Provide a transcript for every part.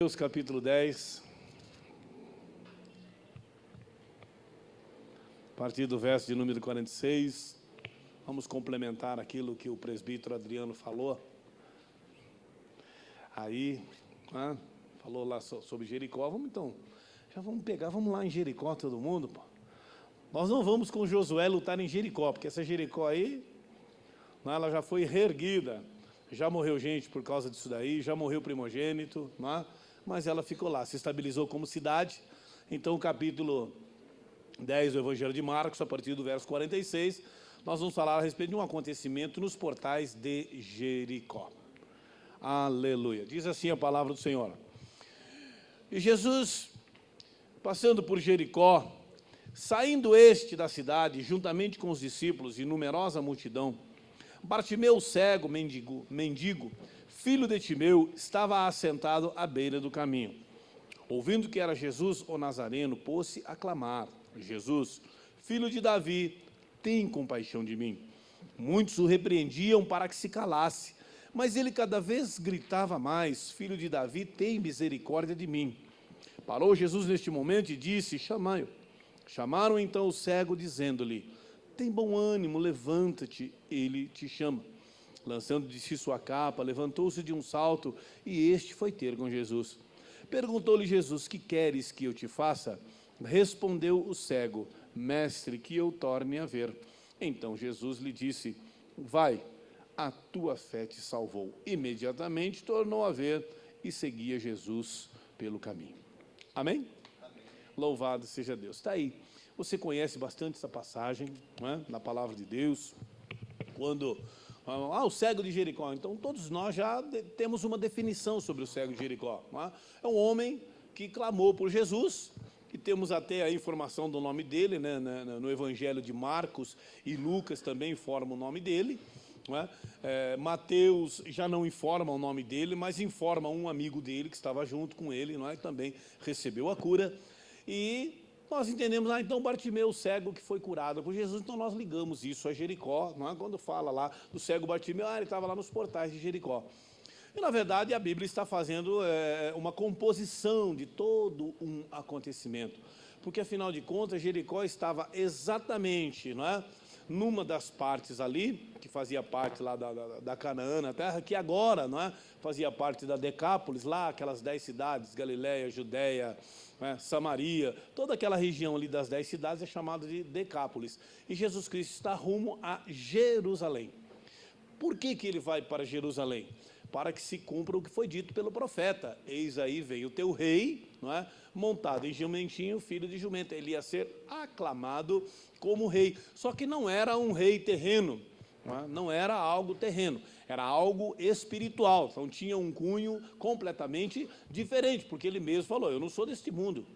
Mateus capítulo 10, a partir do verso de número 46, vamos complementar aquilo que o presbítero Adriano falou. Aí, falou lá sobre Jericó. Vamos então, já vamos lá em Jericó todo mundo, pô. Nós não vamos com Josué lutar em Jericó, porque essa Jericó aí, ela já foi reerguida, já morreu gente por causa disso daí, já morreu primogênito, mas ela ficou lá, se estabilizou como cidade. Então, o capítulo 10 do Evangelho de Marcos, a partir do verso 46, nós vamos falar a respeito de um acontecimento nos portais de Jericó. Aleluia. Diz assim a palavra do Senhor. E Jesus, passando por Jericó, saindo este da cidade, juntamente com os discípulos e numerosa multidão, Bartimeu, cego, mendigo, filho de Timeu, estava assentado à beira do caminho. Ouvindo que era Jesus, o Nazareno, pôs-se a clamar: Jesus, filho de Davi, tem compaixão de mim. Muitos o repreendiam para que se calasse, mas ele cada vez gritava mais: Filho de Davi, tem misericórdia de mim. Parou Jesus neste momento e disse: Chamai-o. Chamaram então o cego, dizendo-lhe: Tem bom ânimo, levanta-te, ele te chama. Lançando de si sua capa, levantou-se de um salto, e este foi ter com Jesus. Perguntou-lhe Jesus: Que queres que eu te faça? Respondeu o cego: Mestre, que eu torne a ver. Então Jesus lhe disse: Vai, a tua fé te salvou. Imediatamente tornou a ver e seguia Jesus pelo caminho. Amém? Amém. Louvado seja Deus. Está aí. Você conhece bastante essa passagem, na palavra de Deus. Quando o cego de Jericó. Então, todos nós já temos uma definição sobre o cego de Jericó. É um homem que clamou por Jesus, e temos até a informação do nome dele, no Evangelho de Marcos, e Lucas também informam o nome dele. Mateus já não informa o nome dele, mas informa um amigo dele que estava junto com ele, e também recebeu a cura. E nós entendemos, então, Bartimeu, cego que foi curado por Jesus, então nós ligamos isso a Jericó, quando fala lá do cego Bartimeu, ele estava lá nos portais de Jericó. E, na verdade, a Bíblia está fazendo uma composição de todo um acontecimento, porque, afinal de contas, Jericó estava exatamente, numa das partes ali, que fazia parte lá da Canaã, na terra, que agora fazia parte da Decápolis, lá aquelas 10 cidades, Galileia, Judeia, Samaria, toda aquela região ali das 10 cidades é chamada de Decápolis. E Jesus Cristo está rumo a Jerusalém. Por que ele vai para Jerusalém? Para que se cumpra o que foi dito pelo profeta: eis aí vem o teu rei, montado em jumentinho, filho de jumenta. Ele ia ser aclamado como rei, só que não era um rei terreno, não era algo terreno, era algo espiritual. Então tinha um cunho completamente diferente, porque ele mesmo falou: eu não sou deste mundo,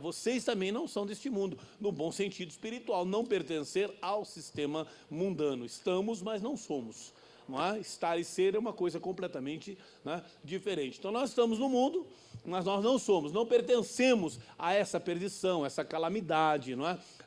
vocês também não são deste mundo, no bom sentido espiritual, não pertencer ao sistema mundano. Estamos, mas não somos. Estar e ser é uma coisa completamente diferente. Então, nós estamos no mundo, mas nós não somos, não pertencemos a essa perdição, essa calamidade,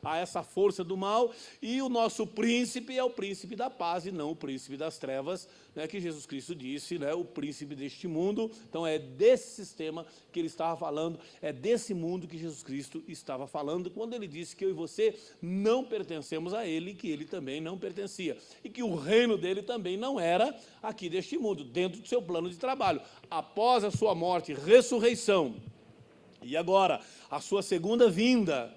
a essa força do mal, e o nosso príncipe é o príncipe da paz e não o príncipe das trevas, que Jesus Cristo disse, o príncipe deste mundo. Então, é desse sistema que ele estava falando, é desse mundo que Jesus Cristo estava falando, quando ele disse que eu e você não pertencemos a ele, que ele também não pertencia, e que o reino dele também não era aqui deste mundo, dentro do seu plano de trabalho. Após a sua morte e ressurreição, e agora a sua segunda vinda,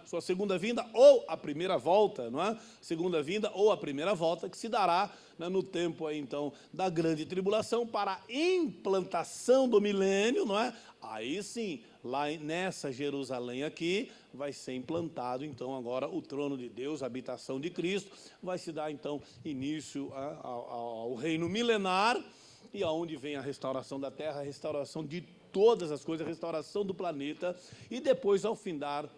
sua segunda vinda ou a primeira volta, segunda vinda ou a primeira volta, que se dará no tempo aí, então, da grande tribulação, para a implantação do milênio, aí sim, lá nessa Jerusalém aqui, vai ser implantado, então, agora o trono de Deus, a habitação de Cristo, vai se dar, então, início ao reino milenar, e aonde vem a restauração da terra, a restauração de todas as coisas, a restauração do planeta, e depois, ao findar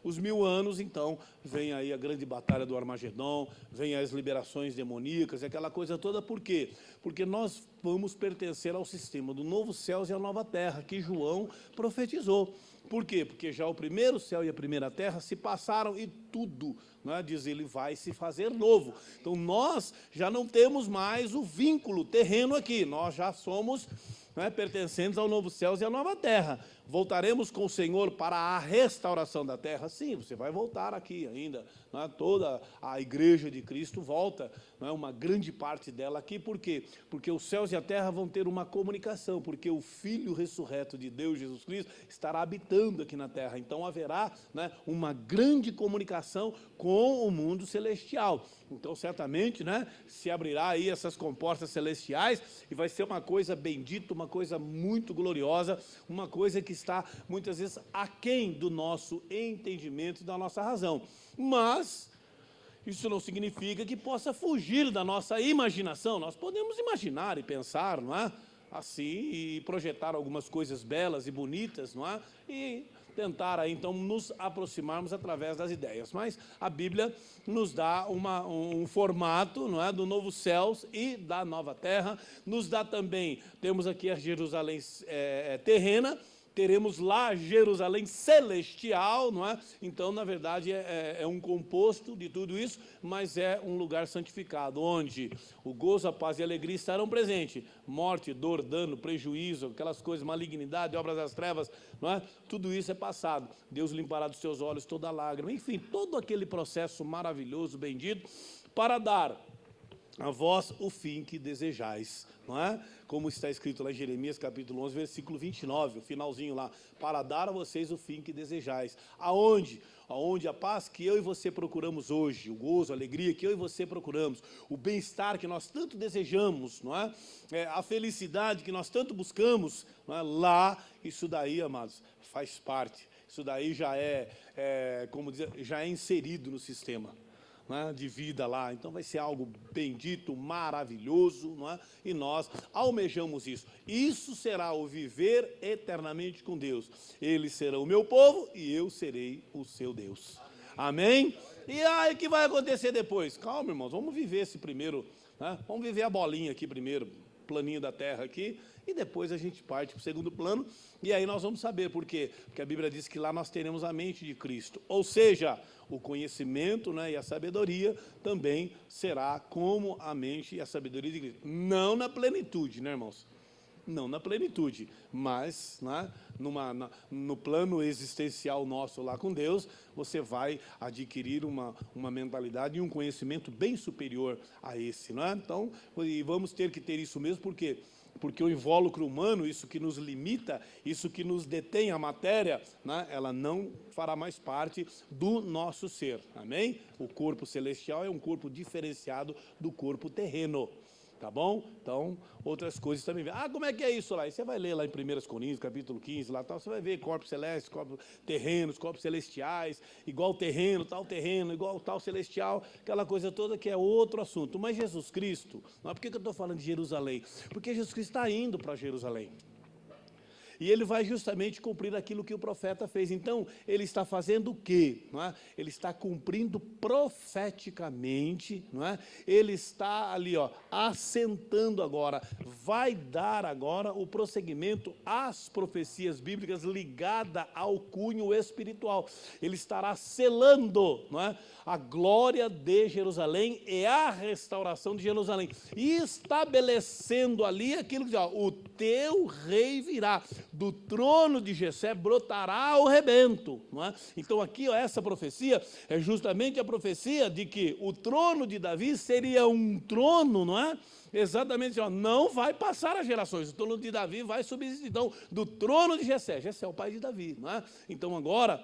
os 1000 anos, então, vem aí a grande batalha do Armagedon, vem as liberações demoníacas, aquela coisa toda. Por quê? Porque nós vamos pertencer ao sistema do novo céu e a nova terra, que João profetizou. Por quê? Porque já o primeiro céu e a primeira terra se passaram e tudo, diz ele, vai se fazer novo. Então, nós já não temos mais o vínculo terreno aqui, nós já somos não é, pertencentes ao novo céu e à nova terra. Voltaremos com o Senhor para a restauração da terra? Sim, você vai voltar aqui ainda. Não é? Toda a igreja de Cristo volta, não é? Uma grande parte dela aqui. Por quê? Porque os céus e a terra vão ter uma comunicação, porque o Filho ressurreto de Deus, Jesus Cristo, estará habitando aqui na terra. Então haverá, né, uma grande comunicação com o mundo celestial. Então, certamente, né, se abrirá aí essas comportas celestiais e vai ser uma coisa bendita, uma coisa muito gloriosa, uma coisa que está, muitas vezes, aquém do nosso entendimento e da nossa razão. Mas isso não significa que possa fugir da nossa imaginação. Nós podemos imaginar e pensar, não é? Assim, e projetar algumas coisas belas e bonitas, não é? E tentar aí, então, nos aproximarmos através das ideias. Mas a Bíblia nos dá um formato, não é, do novo céus e da nova terra. Nos dá também, temos aqui a Jerusalém terrena, teremos lá Jerusalém celestial, não é? Então, na verdade, é um composto de tudo isso, mas é um lugar santificado, onde o gozo, a paz e a alegria estarão presentes. Morte, dor, dano, prejuízo, aquelas coisas, malignidade, obras das trevas, não é? Tudo isso é passado. Deus limpará dos seus olhos toda lágrima. Enfim, todo aquele processo maravilhoso, bendito, para dar a vós o fim que desejais, não é? Como está escrito lá em Jeremias, capítulo 11, versículo 29, o finalzinho lá, para dar a vocês o fim que desejais. Aonde? Aonde a paz que eu e você procuramos hoje, o gozo, a alegria que eu e você procuramos, o bem-estar que nós tanto desejamos, não é? A felicidade que nós tanto buscamos, não é? Lá, isso daí, amados, faz parte. Isso daí já como dizer, já é inserido no sistema, né, de vida lá. Então vai ser algo bendito, maravilhoso, não é? E nós almejamos isso. Isso será o viver eternamente com Deus. Eles serão o meu povo e eu serei o seu Deus. Amém? E aí, o que vai acontecer depois? Calma, irmãos, vamos viver esse primeiro, né? Vamos viver a bolinha aqui primeiro, planinho da terra aqui, e depois a gente parte para o segundo plano, e aí nós vamos saber por quê. Porque a Bíblia diz que lá nós teremos a mente de Cristo, ou seja, o conhecimento, né, e a sabedoria também será como a mente e a sabedoria de Cristo. Não na plenitude, né, irmãos? Não na plenitude, mas, né, no plano existencial nosso lá com Deus, você vai adquirir uma mentalidade e um conhecimento bem superior a esse, não é? Então, e vamos ter que ter isso mesmo, porque o invólucro humano, isso que nos limita, isso que nos detém a matéria, né, ela não fará mais parte do nosso ser, amém? O corpo celestial é um corpo diferenciado do corpo terreno, tá bom? Então, outras coisas também. Ah, como é que é isso lá? E você vai ler lá em 1 Coríntios, capítulo 15, lá tal, você vai ver corpos celestes, corpos terrenos, corpos celestiais, igual terreno, igual tal celestial, aquela coisa toda que é outro assunto. Mas Jesus Cristo, por que eu estou falando de Jerusalém? Porque Jesus Cristo está indo para Jerusalém. E ele vai justamente cumprir aquilo que o profeta fez. Então, ele está fazendo o quê? Não é? Ele está cumprindo profeticamente, não é? Ele está ali, ó, assentando agora, vai dar agora o prosseguimento às profecias bíblicas ligada ao cunho espiritual. Ele estará selando, não é, a glória de Jerusalém e a restauração de Jerusalém. E estabelecendo ali aquilo que diz, ó, o teu rei virá. Do trono de Jessé brotará o rebento, não é? Então aqui, ó, essa profecia é justamente a profecia de que o trono de Davi seria um trono, não é? Exatamente, ó, não vai passar as gerações, o trono de Davi vai subsistir. Então, do trono de Jessé, Jessé é o pai de Davi, não é? Então agora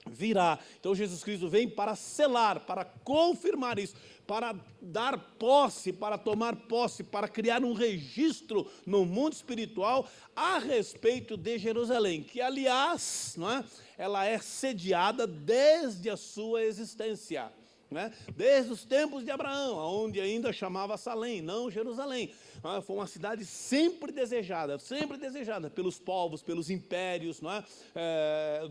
virá. Então Jesus Cristo vem para selar, para confirmar isso, para dar posse, para tomar posse, para criar um registro no mundo espiritual a respeito de Jerusalém, que aliás, não é, ela é sediada desde a sua existência, né? Desde os tempos de Abraão, onde ainda chamava Salém, não Jerusalém. Foi uma cidade sempre desejada pelos povos, pelos impérios, não é?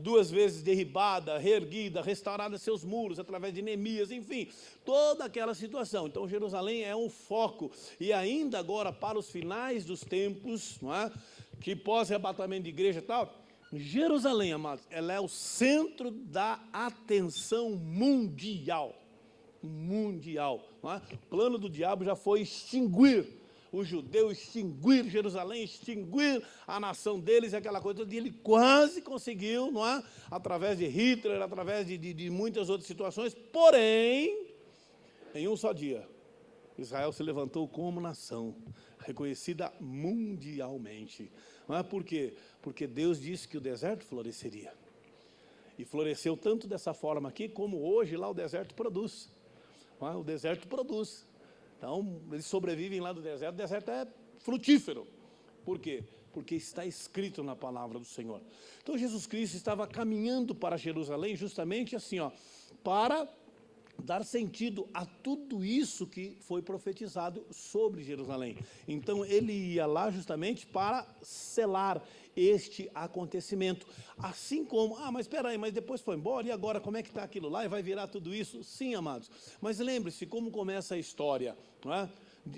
Duas vezes derribada, reerguida, restaurada seus muros através de Neemias, enfim, toda aquela situação. Então Jerusalém é um foco, e ainda agora para os finais dos tempos, não é? Que pós-arrebatamento de igreja e tal, Jerusalém, amados, ela é o centro da atenção mundial. Não é? O plano do diabo já foi extinguir os judeus, extinguir Jerusalém, extinguir a nação deles, aquela coisa toda. E ele quase conseguiu, não é? Através de Hitler, através de muitas outras situações. Porém, em um só dia, Israel se levantou como nação, reconhecida mundialmente. Não é? Por quê? Porque Deus disse que o deserto floresceria. E floresceu tanto dessa forma aqui, como hoje lá o deserto produz. Não é? O deserto produz. Então, eles sobrevivem lá do deserto. O deserto é frutífero. Por quê? Porque está escrito na palavra do Senhor. Então, Jesus Cristo estava caminhando para Jerusalém justamente assim, ó, para dar sentido a tudo isso que foi profetizado sobre Jerusalém. Então, ele ia lá justamente para selar este acontecimento. Assim como, mas espera aí, mas depois foi embora, e agora como é que está aquilo lá? E vai virar tudo isso? Sim, amados. Mas lembre-se como começa a história, não é?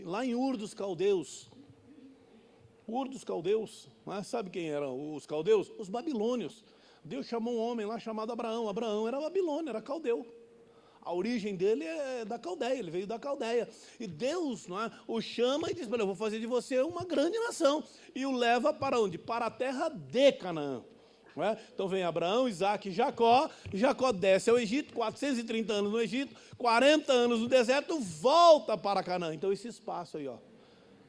Lá em Ur dos Caldeus, não é? Sabe quem eram os caldeus? Os babilônios. Deus chamou um homem lá chamado Abraão. Abraão era babilônio, era caldeu. A origem dele é da Caldeia, ele veio da Caldeia. E Deus, não é, o chama e diz, eu vou fazer de você uma grande nação. E o leva para onde? Para a terra de Canaã. Não é? Então vem Abraão, Isaac e Jacó. Jacó desce ao Egito, 430 anos no Egito, 40 anos no deserto, volta para Canaã. Então esse espaço aí, ó.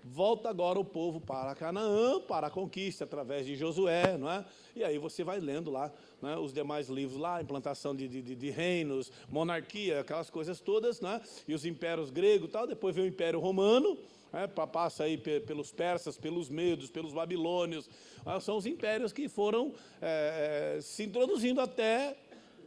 Volta agora o povo para Canaã, para a conquista, através de Josué, não é? E aí você vai lendo lá, né, os demais livros lá, implantação de reinos, monarquia, aquelas coisas todas, né? E os impérios gregos e tal, depois vem o Império Romano, passa aí pelos persas, pelos medos, pelos babilônios, são os impérios que foram se introduzindo até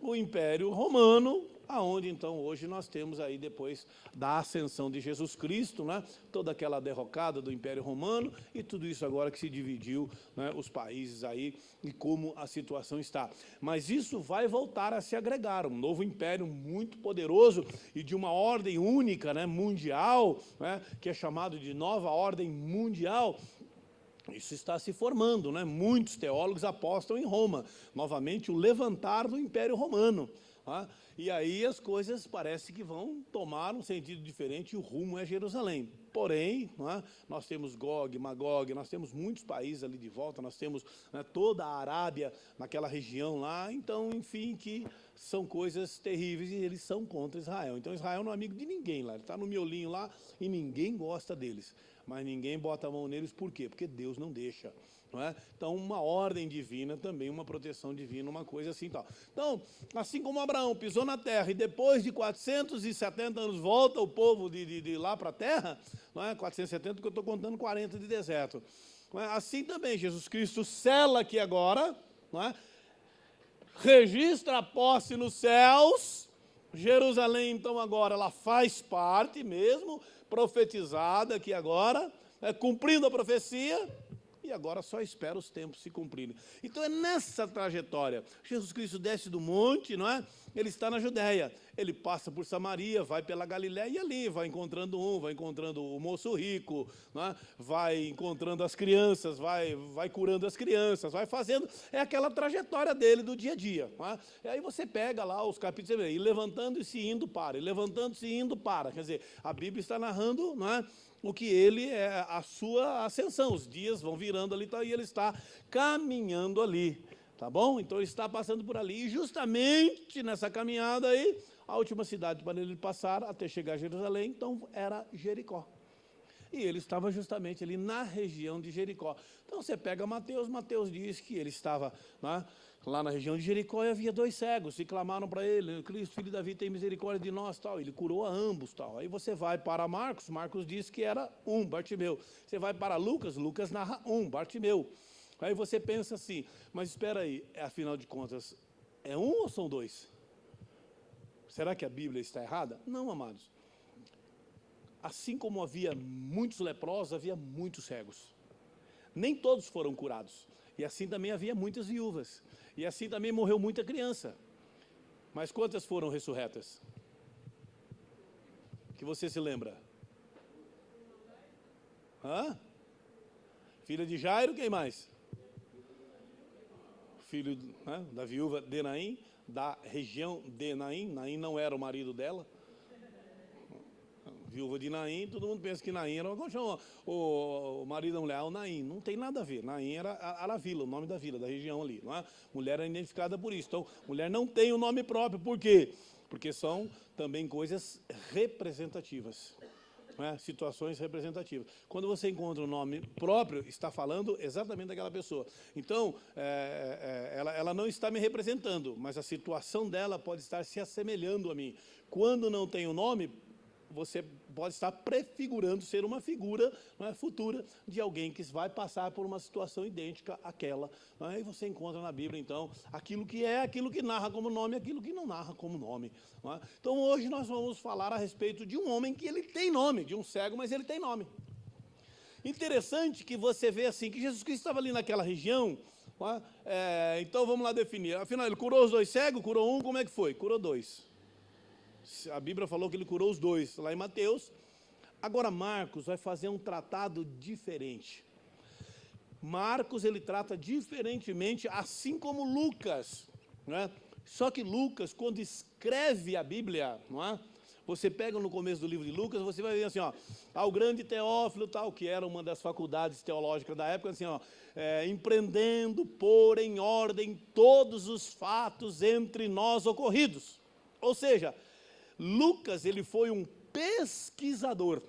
o Império Romano, aonde então hoje nós temos aí depois da ascensão de Jesus Cristo, né, toda aquela derrocada do Império Romano e tudo isso agora que se dividiu, né, os países aí e como a situação está. Mas isso vai voltar a se agregar, um novo império muito poderoso e de uma ordem única, né, mundial, né, que é chamado de nova ordem mundial. Isso está se formando, né? Muitos teólogos apostam em Roma, novamente o levantar do Império Romano. Tá? E aí as coisas parece que vão tomar um sentido diferente e o rumo é Jerusalém. Porém, nós temos Gog, Magog, nós temos muitos países ali de volta, nós temos, né, toda a Arábia naquela região lá, então, enfim, que são coisas terríveis e eles são contra Israel. Então Israel não é amigo de ninguém lá, ele está no miolinho lá e ninguém gosta deles. Mas ninguém bota a mão neles, por quê? Porque Deus não deixa. Não é? Então, uma ordem divina também, uma proteção divina, uma coisa assim e tal. Então, assim como Abraão pisou na terra e depois de 470 anos volta o povo de lá para a terra, não é? 470, porque eu estou contando 40 de deserto. Não é? Assim também, Jesus Cristo sela aqui agora, não é? Registra a posse nos céus. Jerusalém, então, agora, ela faz parte mesmo, profetizada aqui agora, cumprindo a profecia, e agora só espera os tempos se cumprirem. Então é nessa trajetória, Jesus Cristo desce do monte, não é? Ele está na Judéia, ele passa por Samaria, vai pela Galiléia e ali vai encontrando vai encontrando o moço rico, não é? Vai encontrando as crianças, vai curando as crianças, vai fazendo, é aquela trajetória dele do dia a dia. Não é? E aí você pega lá os capítulos, e levantando-se e indo para, e levantando-se e indo para, quer dizer, a Bíblia está narrando, não é? O que ele é a sua ascensão, os dias vão virando ali e ele está caminhando ali, tá bom? Então ele está passando por ali e justamente nessa caminhada aí, a última cidade para ele passar até chegar a Jerusalém, então era Jericó. E ele estava justamente ali na região de Jericó. Então você pega Mateus diz que ele estava, né, lá na região de Jericó e havia 2 cegos, e clamaram para ele, Cristo, filho de Davi, tem misericórdia de nós, tal. Ele curou a ambos, tal. Aí você vai para Marcos diz que era Bartimeu. Você vai para Lucas narra Bartimeu. Aí você pensa assim, mas espera aí, afinal de contas, é ou são 2? Será que a Bíblia está errada? Não, amados. Assim como havia muitos leprosos, havia muitos cegos. Nem todos foram curados. E assim também havia muitas viúvas. E assim também morreu muita criança. Mas quantas foram ressurretas? Que você se lembra? Filha de Jairo, quem mais? Filho, né, da viúva de Naim, da região de Naim. Naim não era o marido dela. viúva de Naim, todo mundo pensa que Naim era como chama o marido da mulher, o Naim. Não tem nada a ver. Naim era a vila, o nome da vila, da região ali. Não é? Mulher era identificada por isso. Então, mulher não tem o nome próprio. Por quê? Porque são também coisas representativas. Né? Situações representativas. Quando você encontra um nome próprio, está falando exatamente daquela pessoa. Então, ela não está me representando, mas a situação dela pode estar se assemelhando a mim. Quando não tem o nome, você pode estar prefigurando ser uma figura, não é, futura de alguém que vai passar por uma situação idêntica àquela. Não é? E você encontra na Bíblia, então, aquilo que narra como nome e aquilo que não narra como nome. Não é? Então, hoje nós vamos falar a respeito de um homem que ele tem nome, de um cego, mas ele tem nome. Interessante que você vê assim, que Jesus Cristo estava ali naquela região, não é? Então vamos lá definir. Afinal, ele curou os 2 cegos, curou um, como é que foi? Curou 2. A Bíblia falou que ele curou os 2, lá em Mateus. Agora, Marcos vai fazer um tratado diferente. Marcos, ele trata diferentemente, assim como Lucas. Não é? Só que Lucas, quando escreve a Bíblia, não é? Você pega no começo do livro de Lucas, você vai ver assim, ó, ao grande Teófilo, tal, que era uma das faculdades teológicas da época, assim, ó, empreendendo, pôr em ordem todos os fatos entre nós ocorridos. Ou seja, Lucas, ele foi um pesquisador.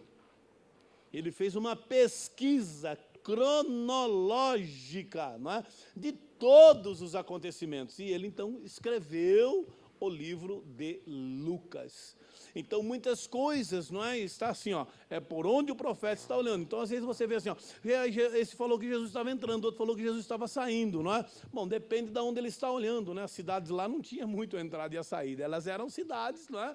Ele fez uma pesquisa cronológica, não é? De todos os acontecimentos. E ele, então, escreveu o livro de Lucas. Então, muitas coisas, não é? Está assim, ó, é por onde o profeta está olhando. Então, às vezes você vê assim, ó, esse falou que Jesus estava entrando, outro falou que Jesus estava saindo, não é? Bom, depende de onde ele está olhando, né? As cidades lá não tinha muito a entrada e a saída, elas eram cidades, não é?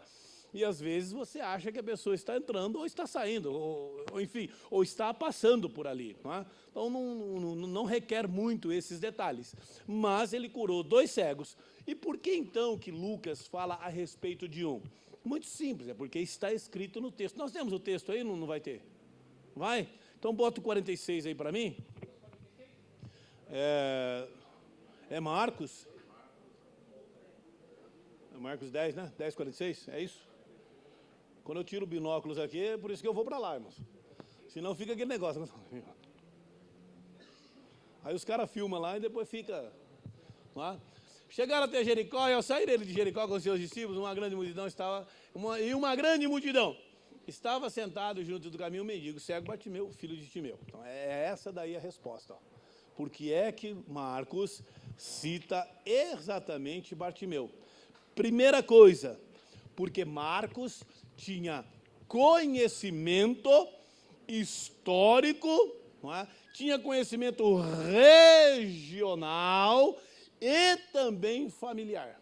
E às vezes você acha que a pessoa está entrando ou está saindo, ou enfim, ou está passando por ali. Não é? Então não requer muito esses detalhes. Mas ele curou 2 cegos. E por que então que Lucas fala a respeito de um? Muito simples, é porque está escrito no texto. Nós temos o texto aí, não vai ter? Vai? Então bota o 46 aí para mim. É Marcos. É Marcos 10, né? 10, 46, é isso? Quando eu tiro binóculos aqui, é por isso que eu vou para lá, irmãos. Senão fica aquele negócio. Aí os caras filmam lá e depois fica... Lá. Chegaram até Jericó, e ao sair ele de Jericó com os seus discípulos, uma grande multidão estava... Uma grande multidão estava sentado junto do caminho um mendigo, cego Bartimeu, filho de Timeu. Então é essa daí a resposta. Ó. Por que é que Marcos cita exatamente Bartimeu? Primeira coisa, porque Marcos tinha conhecimento histórico, não é? Tinha conhecimento regional e também familiar.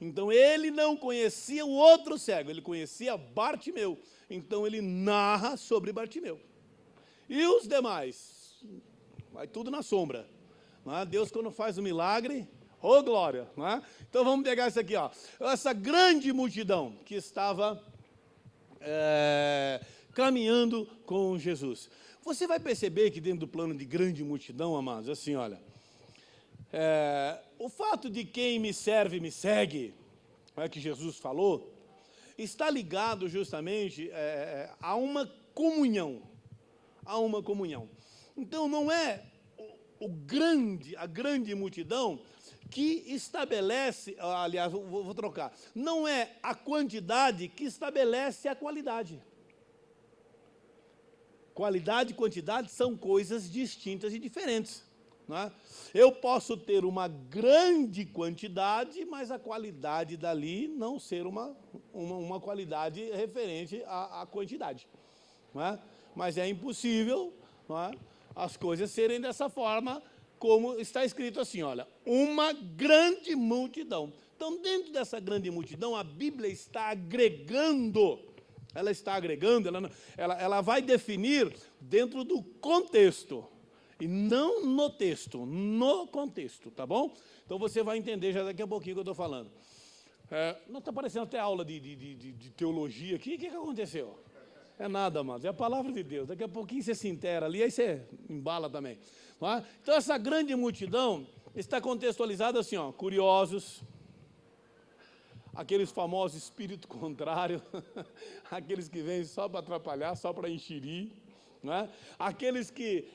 Então, ele não conhecia o outro cego, ele conhecia Bartimeu. Então, ele narra sobre Bartimeu. E os demais? Vai tudo na sombra. Não é? Deus, quando faz um milagre... Oh, glória! Não é? Então, vamos pegar isso aqui. Ó. Essa grande multidão que estava caminhando com Jesus. Você vai perceber que dentro do plano de grande multidão, amados, assim, olha, o fato de quem me serve, me segue, que Jesus falou, está ligado justamente a uma comunhão. A uma comunhão. Então, não é a grande multidão que estabelece, aliás, vou trocar, não é a quantidade que estabelece a qualidade. Qualidade e quantidade são coisas distintas e diferentes. Não é? Eu posso ter uma grande quantidade, mas a qualidade dali não ser uma qualidade referente à quantidade. Não é? Mas é impossível, não é, as coisas serem dessa forma, como está escrito assim, olha, uma grande multidão. Então, dentro dessa grande multidão, a Bíblia está agregando, ela vai definir dentro do contexto, e não no texto, no contexto, tá bom? Então, você vai entender já daqui a pouquinho o que eu estou falando. Não está parecendo até aula de teologia aqui, o que aconteceu? É nada, amados, é a palavra de Deus. Daqui a pouquinho você se inteira ali, aí você embala também. Não é? Então, essa grande multidão está contextualizada assim, ó, curiosos, aqueles famosos espírito contrário, aqueles que vêm só para atrapalhar, só para enxerir, não é? Aqueles que,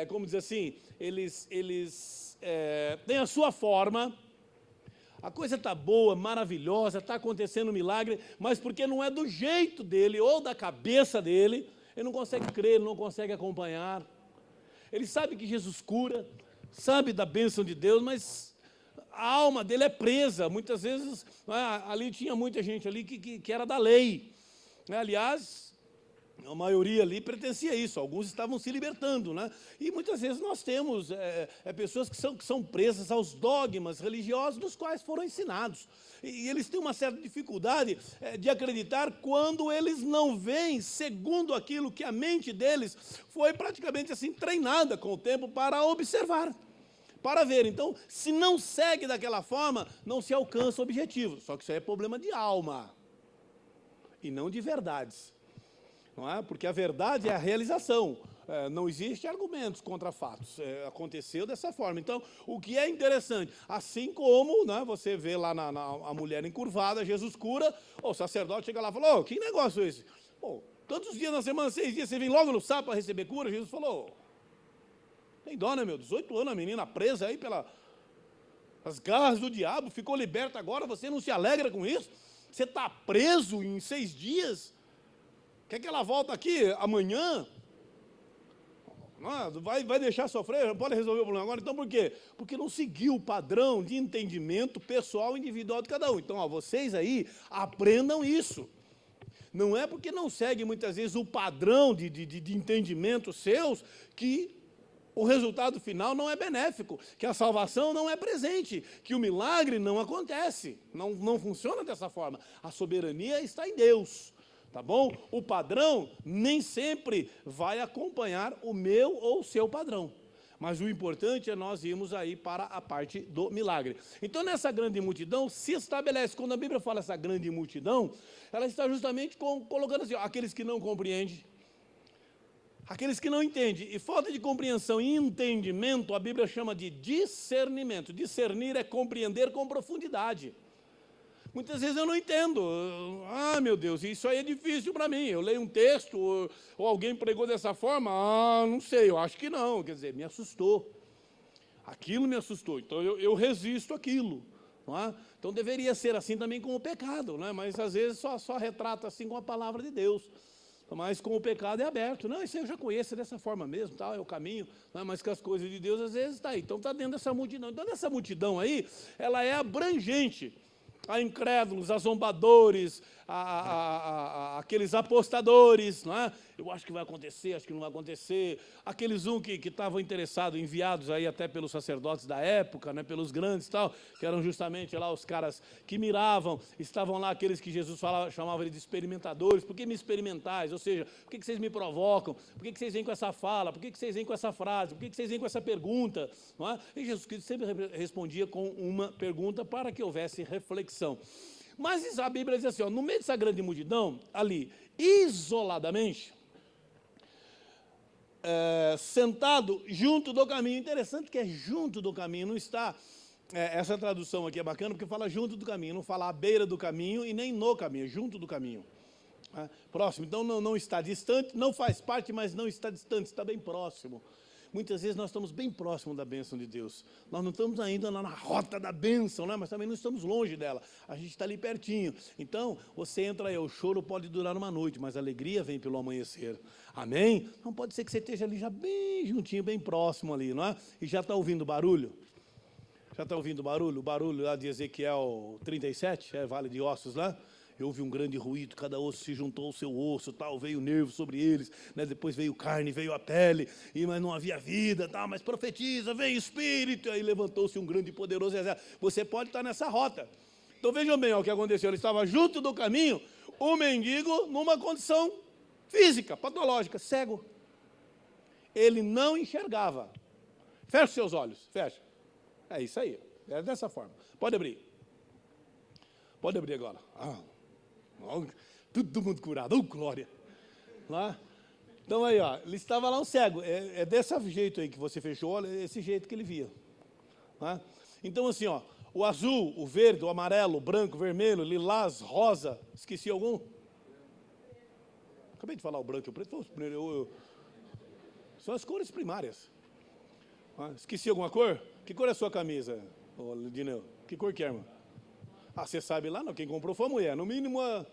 como dizer assim, eles têm a sua forma, a coisa está boa, maravilhosa, está acontecendo um milagre, mas porque não é do jeito dele ou da cabeça dele, ele não consegue crer, ele não consegue acompanhar. Ele sabe que Jesus cura, sabe da bênção de Deus, mas a alma dele é presa. Muitas vezes, ali tinha muita gente ali que era da lei. Aliás, a maioria ali pertencia a isso, alguns estavam se libertando, né? E muitas vezes nós temos pessoas que são presas aos dogmas religiosos dos quais foram ensinados. E eles têm uma certa dificuldade de acreditar quando eles não veem segundo aquilo que a mente deles foi praticamente assim treinada com o tempo para observar, para ver. Então, se não segue daquela forma, não se alcança o objetivo. Só que isso aí é problema de alma e não de verdades. Não é? Porque a verdade é a realização. Não existe argumentos contra fatos. Aconteceu dessa forma. Então, o que é interessante, assim como, né, você vê lá a mulher encurvada, Jesus cura, o sacerdote chega lá e fala, que negócio é esse? Tantos dias na semana, 6 dias, você vem logo no sábado para receber cura? Jesus falou, tem dó, né, meu? 18 anos, a menina presa aí pelas garras do diabo, ficou liberta agora, você não se alegra com isso? Você está preso em 6 dias? Quer que ela volta aqui amanhã? Vai deixar sofrer? Não pode resolver o problema agora? Então por quê? Porque não seguiu o padrão de entendimento pessoal individual de cada um. Então, vocês aí aprendam isso. Não é porque não segue muitas vezes o padrão de entendimento seus que o resultado final não é benéfico, que a salvação não é presente, que o milagre não acontece. Não funciona dessa forma. A soberania está em Deus. Tá bom? O padrão nem sempre vai acompanhar o meu ou o seu padrão. Mas o importante é nós irmos aí para a parte do milagre. Então, nessa grande multidão, se estabelece, quando a Bíblia fala essa grande multidão, ela está justamente colocando assim, aqueles que não compreendem, aqueles que não entendem. E falta de compreensão e entendimento, a Bíblia chama de discernimento. Discernir é compreender com profundidade. Muitas vezes eu não entendo. Meu Deus, isso aí é difícil para mim. Eu leio um texto, ou alguém pregou dessa forma, não sei, eu acho que não. Quer dizer, me assustou. Aquilo me assustou, então eu resisto àquilo. Não é? Então deveria ser assim também com o pecado, não é? Mas às vezes só retrata assim com a palavra de Deus. Mas com o pecado é aberto. Não, isso eu já conheço dessa forma mesmo, tal, é o caminho. Não é? Mas com as coisas de Deus às vezes está aí. Então está dentro dessa multidão. Então essa multidão aí, ela é abrangente. A incrédulos, a zombadores, aqueles apostadores, não é? Eu acho que vai acontecer, acho que não vai acontecer. Aqueles que estavam interessados, enviados aí até pelos sacerdotes da época, né, pelos grandes e tal, que eram justamente lá os caras que miravam, estavam lá aqueles que Jesus chamava de experimentadores. Por que me experimentais? Ou seja, por que vocês me provocam? Por que vocês vêm com essa fala? Por que vocês vêm com essa frase? Por que vocês vêm com essa pergunta? Não é? E Jesus Cristo sempre respondia com uma pergunta para que houvesse reflexão. Mas a Bíblia diz assim, no meio dessa grande multidão, ali, isoladamente, sentado junto do caminho. Interessante que é junto do caminho, não está... essa tradução aqui é bacana, porque fala junto do caminho, não fala à beira do caminho e nem no caminho, junto do caminho. Próximo, então não está distante, não faz parte, mas não está distante, está bem próximo. Muitas vezes nós estamos bem próximos da bênção de Deus. Nós não estamos ainda lá na rota da bênção, né? Mas também não estamos longe dela. A gente está ali pertinho. Então, você entra aí, o choro pode durar uma noite, mas a alegria vem pelo amanhecer. Amém? Não pode ser que você esteja ali já bem juntinho, bem próximo ali, não é? E já está ouvindo barulho? Já está ouvindo barulho? O barulho lá de Ezequiel 37, Vale de Ossos lá? Houve um grande ruído, cada osso se juntou ao seu osso, tal, veio nervo sobre eles, né? Depois veio carne, veio a pele, mas não havia vida, tal, mas profetiza, vem espírito, aí levantou-se um grande e poderoso exército. Você pode estar nessa rota. Então vejam bem o que aconteceu, ele estava junto do caminho, o mendigo numa condição física, patológica, cego. Ele não enxergava. Feche seus olhos, fecha. É isso aí, é dessa forma. Pode abrir. Pode abrir agora. Todo mundo curado, glória. Lá. Então aí, ele estava lá um cego. É desse jeito aí que você fechou, olha, esse jeito que ele via. Né? Então, assim, ó, o azul, o verde, o amarelo, o branco, o vermelho, lilás, rosa, esqueci algum? Acabei de falar o branco e o preto, foi os primeiros, são as cores primárias. Esqueci alguma cor? Que cor é a sua camisa, Dineu? Que cor que é, irmão? Ah, você sabe lá, não, quem comprou foi a mulher, no mínimo a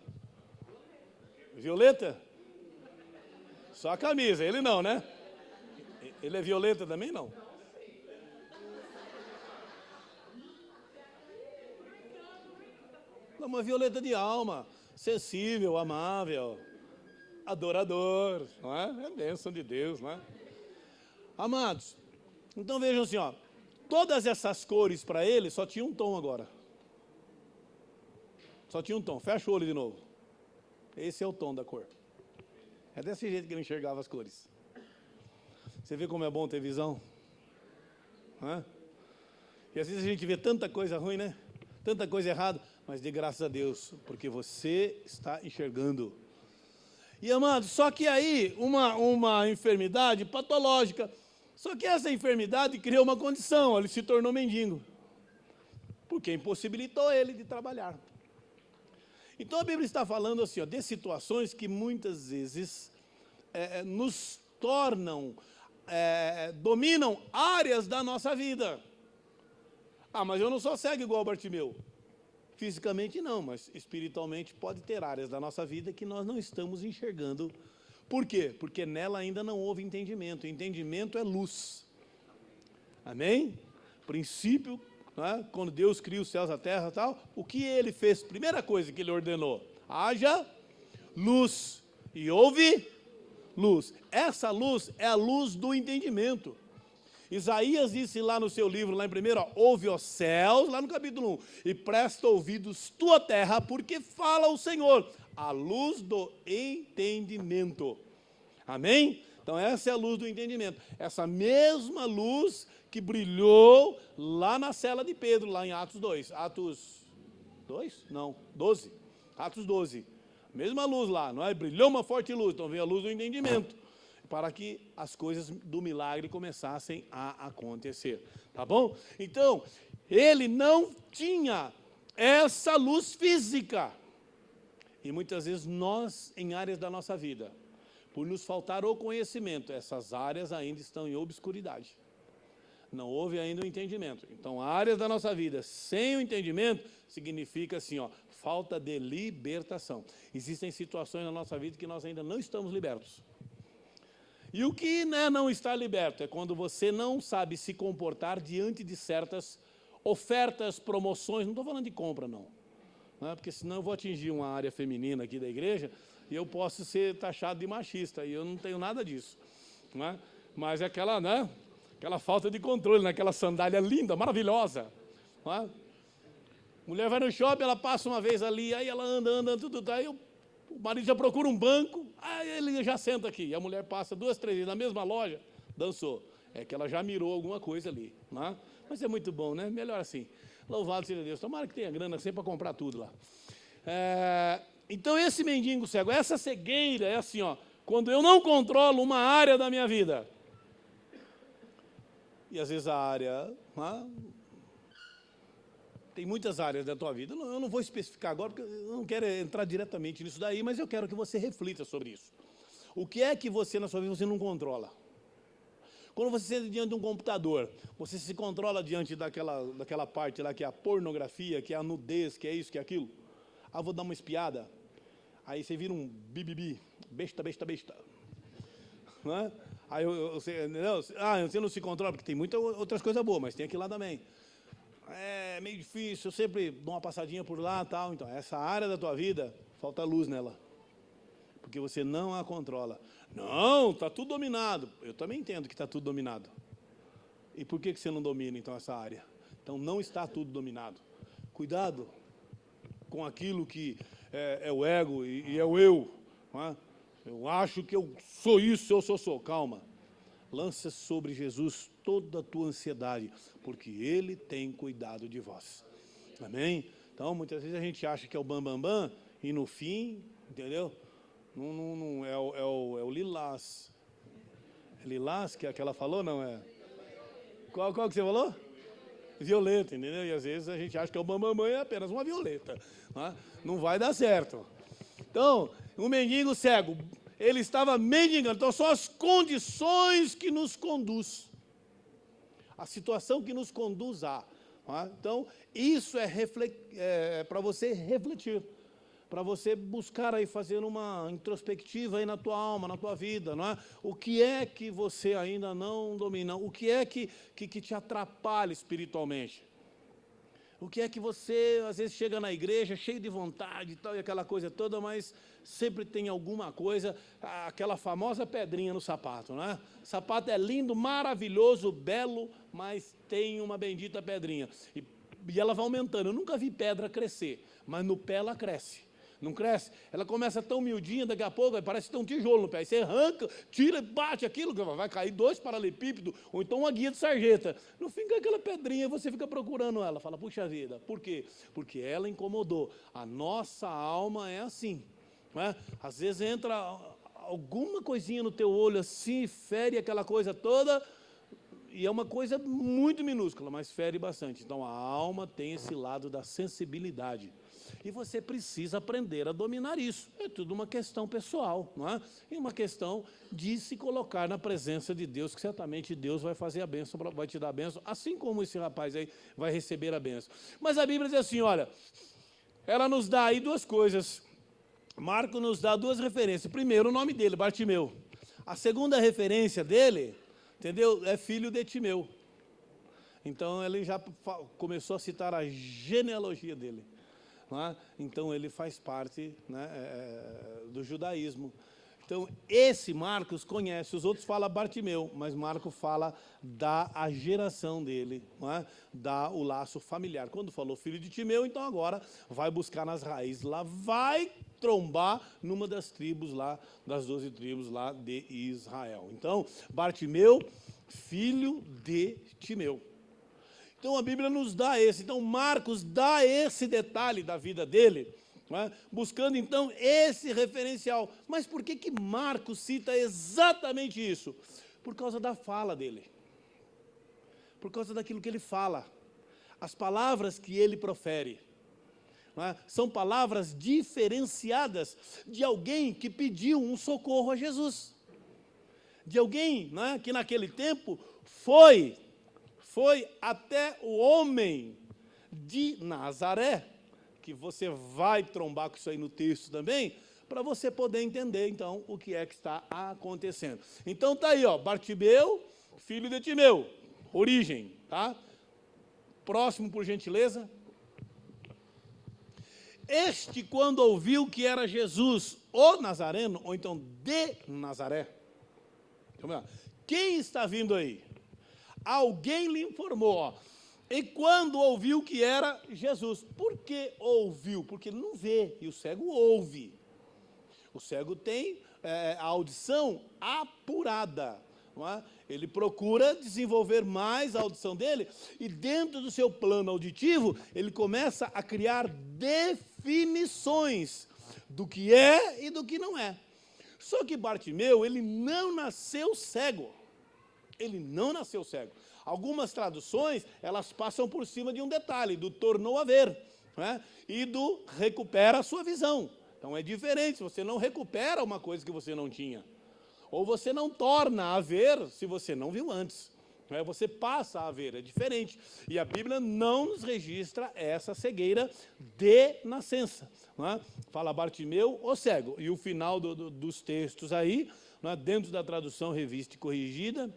violeta? Só a camisa, ele não, né? Ele é violeta também, não? Uma violeta de alma, sensível, amável, adorador, não é? É bênção de Deus, não é? Amados, então vejam assim, ó, todas essas cores para ele só tinha um tom agora. Só tinha um tom, fecha o olho de novo. Esse é o tom da cor. É desse jeito que ele enxergava as cores. Você vê como é bom ter visão? Hã? E às vezes a gente vê tanta coisa ruim, né? Tanta coisa errada, mas dê graças a Deus, porque você está enxergando. E, amados, só que aí, uma enfermidade patológica, só que essa enfermidade criou uma condição, ele se tornou mendigo, porque impossibilitou ele de trabalhar. Então a Bíblia está falando assim, ó, de situações que muitas vezes nos tornam, dominam áreas da nossa vida. Ah, mas eu não sou cego igual o Bartimeu. Fisicamente não, mas espiritualmente pode ter áreas da nossa vida que nós não estamos enxergando. Por quê? Porque nela ainda não houve entendimento. Entendimento é luz. Amém? Princípio, né? Quando Deus cria os céus, a terra e tal, o que ele fez? Primeira coisa que ele ordenou: haja luz. E houve luz. Essa luz é a luz do entendimento. Isaías disse lá no seu livro, lá em 1, ouve os céus, lá no capítulo 1, e presta ouvidos tua terra, porque fala o Senhor, a luz do entendimento. Amém? Então essa é a luz do entendimento. Essa mesma luz que brilhou lá na cela de Pedro, lá em Atos 2. Atos 2? Não, 12. Atos 12. Mesma luz lá, não é? Brilhou uma forte luz, então veio a luz do entendimento, para que as coisas do milagre começassem a acontecer, tá bom? Então, ele não tinha essa luz física. E muitas vezes nós, em áreas da nossa vida, por nos faltar o conhecimento, essas áreas ainda estão em obscuridade. Não houve ainda o entendimento. Então, áreas da nossa vida sem o entendimento, significa assim, ó, falta de libertação. Existem situações na nossa vida que nós ainda não estamos libertos. E o que, né, não está liberto é quando você não sabe se comportar diante de certas ofertas, promoções. Não estou falando de compra, não, porque senão eu vou atingir uma área feminina aqui da igreja e eu posso ser taxado de machista, e eu não tenho nada disso. Mas é aquela, né, aquela falta de controle, naquela sandália linda, maravilhosa. Mulher vai no shopping, ela passa uma vez ali, aí ela anda, tudo, aí o marido já procura um banco, aí ele já senta aqui, e a mulher passa 2, 3 vezes na mesma loja, dançou. É que ela já mirou alguma coisa ali, né? Mas é muito bom, né? Melhor assim. Louvado seja Deus. Tomara que tenha grana sempre para comprar tudo lá. Então esse mendigo cego, essa cegueira é assim, ó, quando eu não controlo uma área da minha vida, e às vezes a área, tem muitas áreas da tua vida, eu não vou especificar agora, porque eu não quero entrar diretamente nisso daí, mas eu quero que você reflita sobre isso. O que é que você, na sua vida, você não controla? Quando você senta diante de um computador, você se controla diante daquela parte lá, que é a pornografia, que é a nudez, que é isso, que é aquilo? Ah, vou dar uma espiada. Aí você vira um bibibi, besta. Não é? Aí você não se controla, porque tem muitas outras coisas boas, mas tem aquilo lá também. É meio difícil, eu sempre dou uma passadinha por lá e tal. Então, essa área da tua vida, falta luz nela, porque você não a controla. Não, está tudo dominado. Eu também entendo que está tudo dominado. E por que você não domina, então, essa área? Então, não está tudo dominado. Cuidado com aquilo que é o ego e é o eu. Não é? Eu acho que eu sou isso, eu sou. Calma. Lança sobre Jesus toda a tua ansiedade, porque Ele tem cuidado de vós. Amém? Então, muitas vezes a gente acha que é o bam, e no fim, entendeu? Não é o lilás. É lilás que ela falou, não é? Qual que você falou? Violeta, entendeu? E às vezes a gente acha que o mamãe é apenas uma violeta. Não vai dar certo. Então, o mendigo cego, ele estava mendigando. Então, são as condições que nos conduz. A situação que nos conduz a. Então, isso é para você refletir. Para você buscar aí fazer uma introspectiva aí na tua alma, na tua vida, não é? O que é que você ainda não domina? O que é que te atrapalha espiritualmente? O que é que você, às vezes, chega na igreja cheio de vontade e tal, e aquela coisa toda, mas sempre tem alguma coisa, aquela famosa pedrinha no sapato, não é? O sapato é lindo, maravilhoso, belo, mas tem uma bendita pedrinha. E ela vai aumentando. Eu nunca vi pedra crescer, mas no pé ela cresce. Não cresce? Ela começa tão miudinha, daqui a pouco parece que tem um tijolo no pé. Aí você arranca, tira, bate aquilo, vai cair 2 paralelepípedos, ou então uma guia de sarjeta. No fim, com aquela pedrinha, você fica procurando ela. Fala, puxa vida, por quê? Porque ela incomodou. A nossa alma é assim. Não é? Às vezes entra alguma coisinha no teu olho assim, fere aquela coisa toda, e é uma coisa muito minúscula, mas fere bastante. Então, a alma tem esse lado da sensibilidade. E você precisa aprender a dominar isso. É tudo uma questão pessoal, não é? E uma questão de se colocar na presença de Deus, que certamente Deus vai fazer a bênção, vai te dar a bênção, assim como esse rapaz aí vai receber a bênção. Mas a Bíblia diz assim, olha, ela nos dá aí 2 coisas. Marcos nos dá 2 referências. Primeiro, o nome dele, Bartimeu. A segunda referência dele, entendeu? É filho de Timeu. Então, ele já começou a citar a genealogia dele. Então, ele faz parte, né, do judaísmo. Então, esse Marcos conhece, os outros falam Bartimeu, mas Marcos fala da a geração dele, dá o laço familiar. Quando falou filho de Timeu, então agora vai buscar nas raízes lá, vai trombar numa das tribos lá, das 12 tribos lá de Israel. Então, Bartimeu, filho de Timeu. Então, a Bíblia nos dá esse. Então, Marcos dá esse detalhe da vida dele, buscando, então, esse referencial. Mas por que Marcos cita exatamente isso? Por causa da fala dele. Por causa daquilo que ele fala. As palavras que ele profere. São palavras diferenciadas de alguém que pediu um socorro a Jesus. De alguém que, naquele tempo, foi até o homem de Nazaré, que você vai trombar com isso aí no texto também, para você poder entender, então, o que é que está acontecendo. Então, está aí, ó, Bartimeu, filho de Timeu, origem, tá? Próximo, por gentileza. Este, quando ouviu que era Jesus, o Nazareno, ou então de Nazaré. Quem está vindo aí? Alguém lhe informou, ó. E quando ouviu que era Jesus. Por que ouviu? Porque ele não vê, e o cego ouve. O cego tem a audição apurada. Não é? Ele procura desenvolver mais a audição dele, e dentro do seu plano auditivo, ele começa a criar definições do que é e do que não é. Só que Bartimeu, ele não nasceu cego. Ele não nasceu cego. Algumas traduções, elas passam por cima de um detalhe, do tornou a ver, e do recupera a sua visão. Então é diferente, você não recupera uma coisa que você não tinha. Ou você não torna a ver se você não viu antes. Você passa a ver, é diferente. E a Bíblia não nos registra essa cegueira de nascença. Fala Bartimeu, o cego. E o final dos textos aí, dentro da tradução revista e corrigida,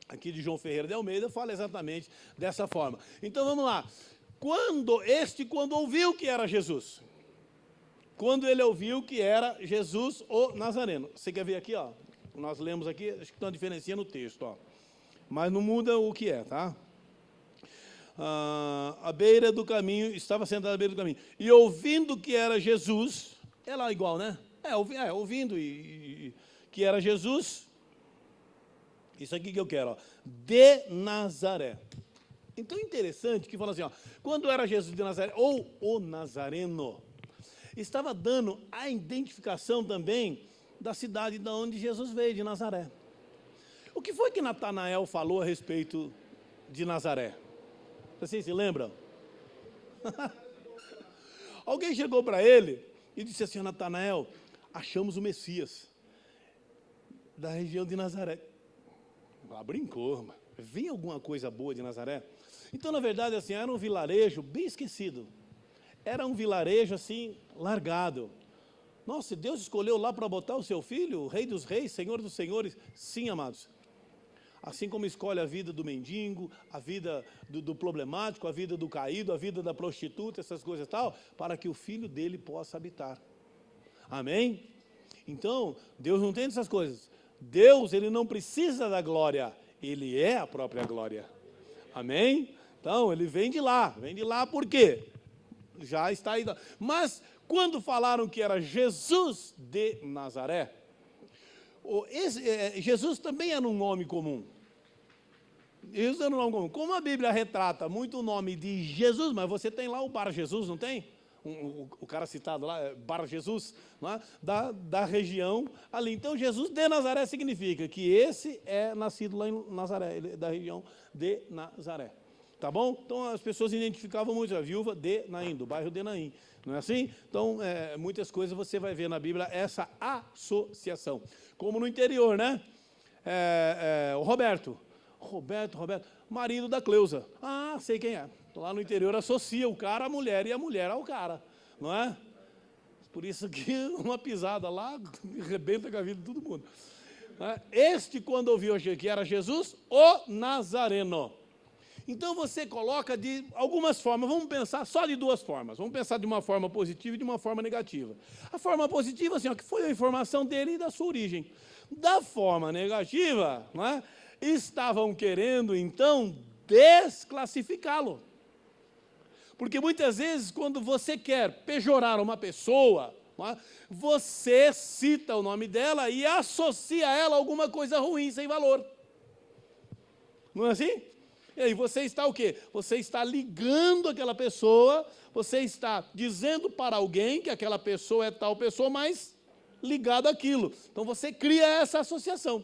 aqui de João Ferreira de Almeida, fala exatamente dessa forma. Então, vamos lá. Quando ouviu que era Jesus. Quando ele ouviu que era Jesus, o Nazareno. Você quer ver aqui, ó? Nós lemos aqui, acho que estão diferenciando o texto, ó. Mas não muda o que é, tá? À beira do caminho, estava sentado à beira do caminho. E ouvindo que era Jesus, é lá igual, né? Ouvindo que era Jesus. Isso aqui que eu quero, ó, de Nazaré. Então, interessante que fala assim, ó, quando era Jesus de Nazaré, ou o Nazareno, estava dando a identificação também da cidade de onde Jesus veio, de Nazaré. O que foi que Natanael falou a respeito de Nazaré? Vocês se lembram? Alguém chegou para ele e disse assim: Natanael, achamos o Messias da região de Nazaré. Ah, brincou, mano. Vem alguma coisa boa de Nazaré? Então, na verdade, assim, era um vilarejo bem esquecido. Era um vilarejo, assim, largado. Nossa, Deus escolheu lá para botar o seu filho, o Rei dos Reis, Senhor dos Senhores? Sim, amados. Assim como escolhe a vida do mendigo, a vida do problemático, a vida do caído, a vida da prostituta, essas coisas e tal, para que o filho dele possa habitar. Amém? Então, Deus não tem essas coisas. Deus, ele não precisa da glória, ele é a própria glória. Amém? Então, ele vem de lá por quê? Já está aí. Mas, quando falaram que era Jesus de Nazaré, Jesus também era um nome comum. Jesus era um nome comum. Como a Bíblia retrata muito o nome de Jesus, mas você tem lá o Bar Jesus, não tem? O cara citado lá, Bar Jesus, não é? da região ali. Então, Jesus de Nazaré significa que esse é nascido lá em Nazaré, ele é da região de Nazaré. Tá bom? Então, as pessoas identificavam muito a viúva de Naim, do bairro de Naim. Não é assim? Então, muitas coisas você vai ver na Bíblia essa associação. Como no interior, né? O Roberto, marido da Cleusa. Ah, sei quem é. Lá no interior associa o cara à mulher e a mulher ao cara, não é? Por isso que uma pisada lá arrebenta com a vida de todo mundo. Este, quando ouviu que era Jesus, o Nazareno. Então você coloca de algumas formas, vamos pensar só de duas formas. Vamos pensar de uma forma positiva e de uma forma negativa. A forma positiva, assim, que foi a informação dele e da sua origem. Da forma negativa, não é? Estavam querendo, então, desclassificá-lo. Porque muitas vezes, quando você quer pejorar uma pessoa, não é? Você cita o nome dela e associa a ela alguma coisa ruim, sem valor. Não é assim? E aí você está o quê? Você está ligando aquela pessoa, você está dizendo para alguém que aquela pessoa é tal pessoa, mas ligado àquilo. Então você cria essa associação.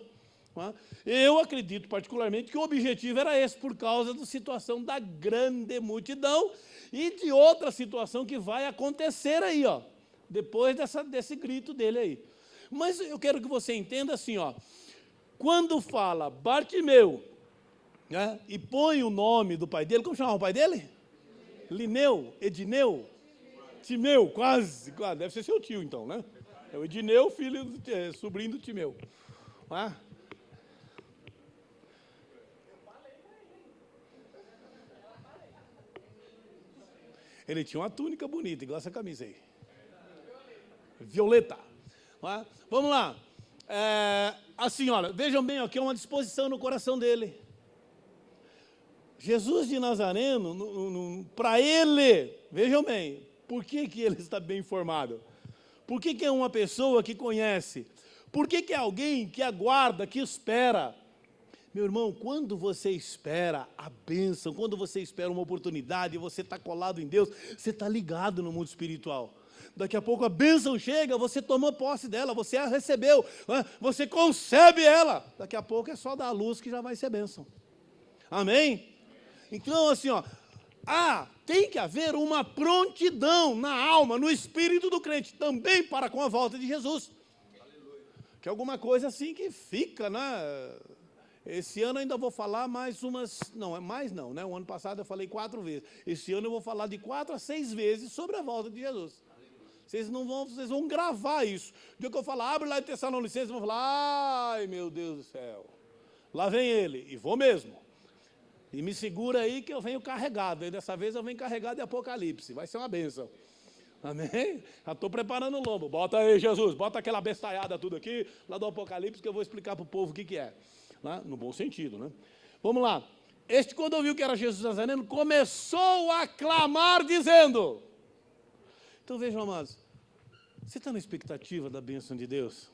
Eu acredito particularmente que o objetivo era esse, por causa da situação da grande multidão e de outra situação que vai acontecer aí, ó, depois desse grito dele aí. Mas eu quero que você entenda assim, ó, quando fala Bartimeu, né, e põe o nome do pai dele, como chamava o pai dele? Lineu, Edineu, Timeu, quase, deve ser seu tio então, né? É o Edineu, sobrinho do Timeu. Ah. Ele tinha uma túnica bonita, igual essa camisa aí. Violeta. Ah. Vamos lá. Assim, olha, vejam bem, aqui é uma disposição no coração dele. Jesus de Nazareno, para ele, vejam bem, por que ele está bem informado? Por que é uma pessoa que conhece? Por que é alguém que aguarda, que espera? Meu irmão, quando você espera a bênção, quando você espera uma oportunidade, você está colado em Deus, você está ligado no mundo espiritual. Daqui a pouco a bênção chega, você tomou posse dela, você a recebeu, você concebe ela. Daqui a pouco é só dar a luz que já vai ser bênção. Amém? Então, assim, ó, tem que haver uma prontidão na alma, no espírito do crente, também para com a volta de Jesus. Aleluia. Que é alguma coisa assim que fica, né? Esse ano ainda vou falar mais umas, não, né? O ano passado eu falei 4 vezes. Esse ano eu vou falar de 4 a 6 vezes sobre a volta de Jesus. Vocês vão gravar isso. O dia que eu falar, abre lá em Tessalonicenses, vão falar, ai meu Deus do céu, lá vem ele, e vou mesmo. E me segura aí que eu venho carregado. E dessa vez eu venho carregado de Apocalipse. Vai ser uma bênção. Amém? Já estou preparando o lombo. Bota aí, Jesus. Bota aquela bestalhada tudo aqui, lá do Apocalipse, que eu vou explicar para o povo o que é. Lá, no bom sentido, né? Vamos lá. Este, quando ouviu que era Jesus Nazareno, começou a clamar, dizendo... Então, vejam, amados. Você está na expectativa da bênção de Deus?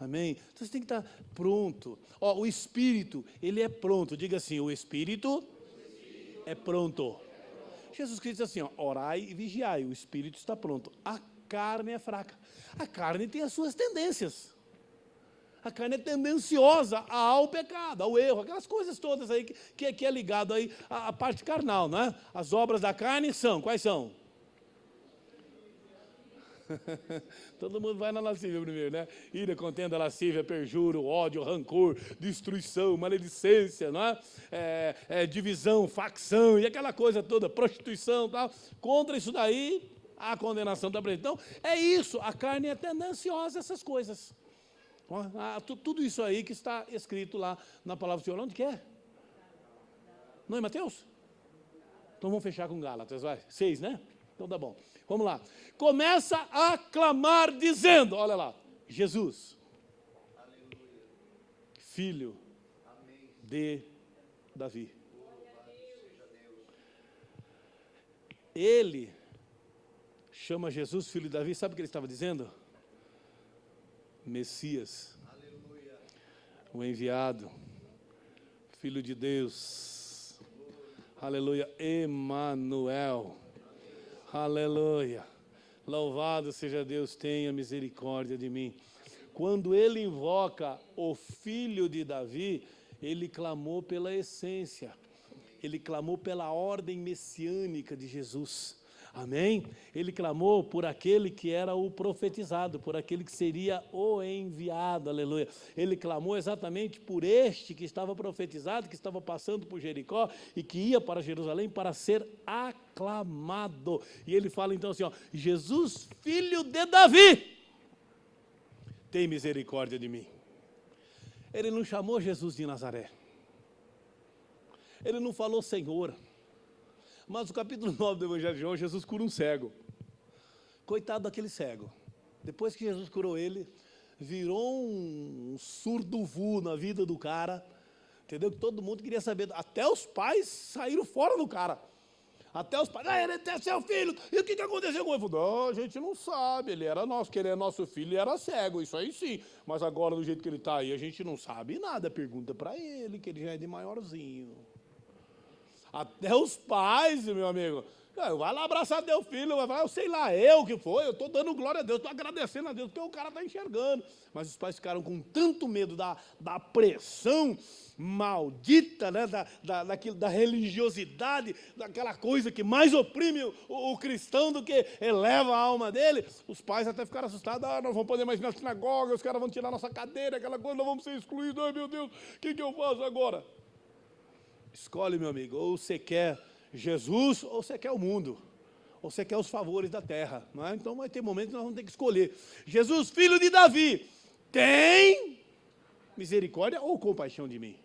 Amém? Então você tem que estar pronto. Ó, o Espírito, ele é pronto. Diga assim, o Espírito é pronto. Jesus Cristo diz assim, ó, orai e vigiai. O Espírito está pronto. A carne é fraca. A carne tem as suas tendências. A carne é tendenciosa ao pecado, ao erro, aquelas coisas todas aí que é ligado aí à parte carnal, não é? As obras da carne são, quais são? Todo mundo vai na lascívia primeiro, né? Ira, contenda, lascívia, perjúrio, ódio, rancor, destruição, maledicência, não é? Divisão, facção e aquela coisa toda, prostituição e tal. Contra isso daí, a condenação da presença. Então, é isso, a carne é tendenciosa a essas coisas. Tudo isso aí que está escrito lá na palavra do Senhor. Onde que é? Não é Mateus? Então vamos fechar com Gálatas, vai. 6, né? Então tá bom. Vamos lá. Começa a clamar dizendo, olha lá, Jesus, filho de Davi. Ele chama Jesus filho de Davi, sabe o que ele estava dizendo? Messias, o enviado, filho de Deus, aleluia, Emanuel, aleluia, louvado seja Deus, tenha misericórdia de mim. Quando ele invoca o filho de Davi, ele clamou pela essência, ele clamou pela ordem messiânica de Jesus. Amém? Ele clamou por aquele que era o profetizado, por aquele que seria o enviado, aleluia. Ele clamou exatamente por este que estava profetizado, que estava passando por Jericó e que ia para Jerusalém para ser aclamado. E ele fala então assim, ó, Jesus, filho de Davi, tem misericórdia de mim. Ele não chamou Jesus de Nazaré. Ele não falou Senhor. Mas o capítulo 9 do Evangelho de João, Jesus cura um cego. Coitado daquele cego. Depois que Jesus curou ele, virou um surdo-vu na vida do cara. Entendeu? Que todo mundo queria saber. Até os pais saíram fora do cara. Até os pais, ele é seu filho. E o que aconteceu com ele? Ele falou, a gente não sabe. Ele era nosso, que ele é nosso filho e era cego. Isso aí sim. Mas agora, do jeito que ele está aí, a gente não sabe nada. Pergunta para ele, que ele já é de maiorzinho. Até os pais, meu amigo, vai lá abraçar teu filho, vai falar, eu sei lá, eu que foi, eu estou dando glória a Deus, estou agradecendo a Deus, porque o cara está enxergando. Mas os pais ficaram com tanto medo da pressão maldita, né, da religiosidade, daquela coisa que mais oprime o cristão do que eleva a alma dele. Os pais até ficaram assustados, não vamos poder mais ir na sinagoga, os caras vão tirar nossa cadeira, aquela coisa, nós vamos ser excluídos, ai meu Deus, o que eu faço agora? Escolhe, meu amigo, ou você quer Jesus, ou você quer o mundo, ou você quer os favores da terra, não é? Então vai ter momentos que nós vamos ter que escolher. Jesus, filho de Davi, tem misericórdia ou compaixão de mim?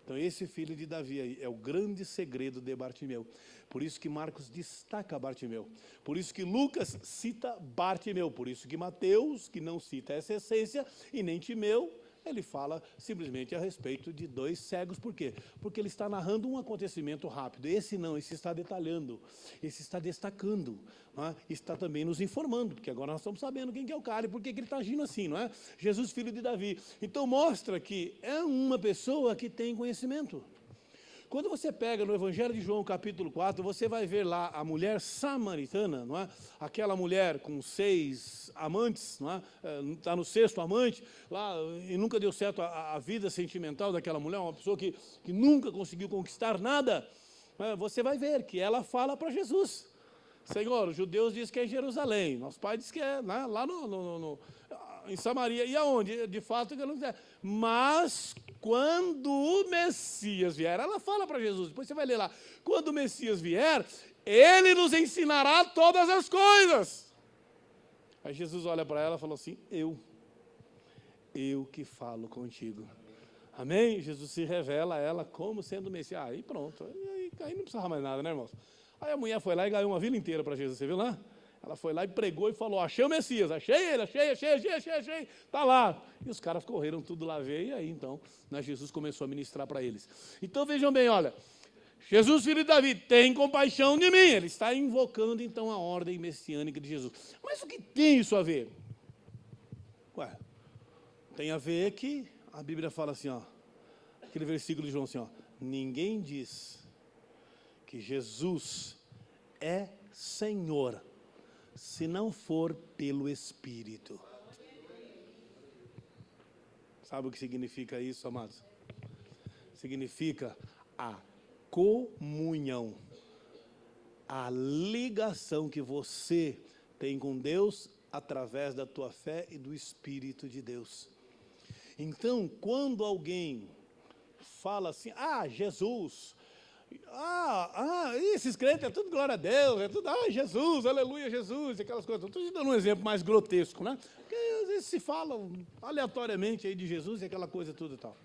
Então esse filho de Davi aí é o grande segredo de Bartimeu. Por isso que Marcos destaca Bartimeu. Por isso que Lucas cita Bartimeu. Por isso que Mateus, que não cita essa essência, e nem Timeu, ele fala simplesmente a respeito de dois cegos. Por quê? Porque ele está narrando um acontecimento rápido. Esse não, esse está detalhando, esse está destacando, não é? Está também nos informando, porque agora nós estamos sabendo quem que é o cara e por que ele está agindo assim, não é? Jesus, filho de Davi. Então mostra que é uma pessoa que tem conhecimento. Quando você pega no Evangelho de João, capítulo 4, você vai ver lá a mulher samaritana, não é? Aquela mulher com 6 amantes, não é? Está no 6º amante, lá, e nunca deu certo a vida sentimental daquela mulher, uma pessoa que nunca conseguiu conquistar nada. Você vai ver que ela fala para Jesus, Senhor, os judeus dizem que é em Jerusalém, nosso pai diz que é, né, lá em Samaria, e aonde? De fato, eu não sei. Mas quando o Messias vier, ela fala para Jesus, depois você vai ler lá, quando o Messias vier, ele nos ensinará todas as coisas. Aí Jesus olha para ela e falou assim, eu que falo contigo. Amém? Jesus se revela a ela como sendo o Messias. Aí pronto, aí não precisava mais nada, né, irmãos? Aí a mulher foi lá e ganhou uma vila inteira para Jesus, você viu lá? Ela foi lá e pregou e falou, achei o Messias, achei ele, achei, está lá. E os caras correram tudo lá ver, e aí então, né, Jesus começou a ministrar para eles. Então vejam bem, olha, Jesus, filho de Davi, tem compaixão de mim. Ele está invocando então a ordem messiânica de Jesus. Mas o que tem isso a ver? Ué, tem a ver que a Bíblia fala assim, ó, aquele versículo de João assim, ó, ninguém diz que Jesus é Senhor, se não for pelo Espírito. Sabe o que significa isso, amados? Significa a comunhão, a ligação que você tem com Deus através da tua fé e do Espírito de Deus. Então, quando alguém fala assim, Jesus, esses crentes é tudo glória a Deus, é tudo, Jesus, aleluia, Jesus, aquelas coisas. Estou te dando um exemplo mais grotesco, né? Porque às vezes se fala aleatoriamente aí de Jesus e aquela coisa tudo e tal.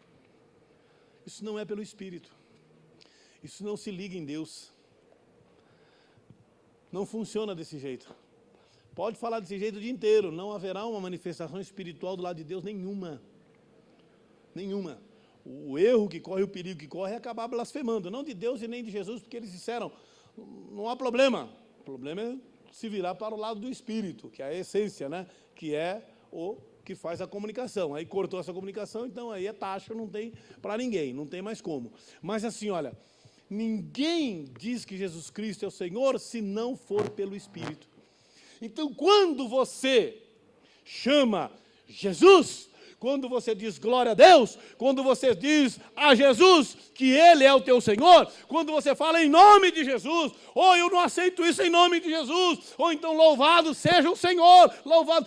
Isso não é pelo Espírito. Isso não se liga em Deus. Não funciona desse jeito. Pode falar desse jeito o dia inteiro, não haverá uma manifestação espiritual do lado de Deus nenhuma. Nenhuma. O erro que corre, o perigo que corre é acabar blasfemando, não de Deus e nem de Jesus, porque eles disseram, não há problema. O problema é se virar para o lado do Espírito, que é a essência, né? Que é o que faz a comunicação. Aí cortou essa comunicação, então aí é taxa, não tem para ninguém, não tem mais como. Mas assim, olha, ninguém diz que Jesus Cristo é o Senhor se não for pelo Espírito. Então, quando você chama Jesus, quando você diz glória a Deus, quando você diz a Jesus que Ele é o teu Senhor, quando você fala em nome de Jesus, ou eu não aceito isso em nome de Jesus, ou então louvado seja o Senhor, louvado.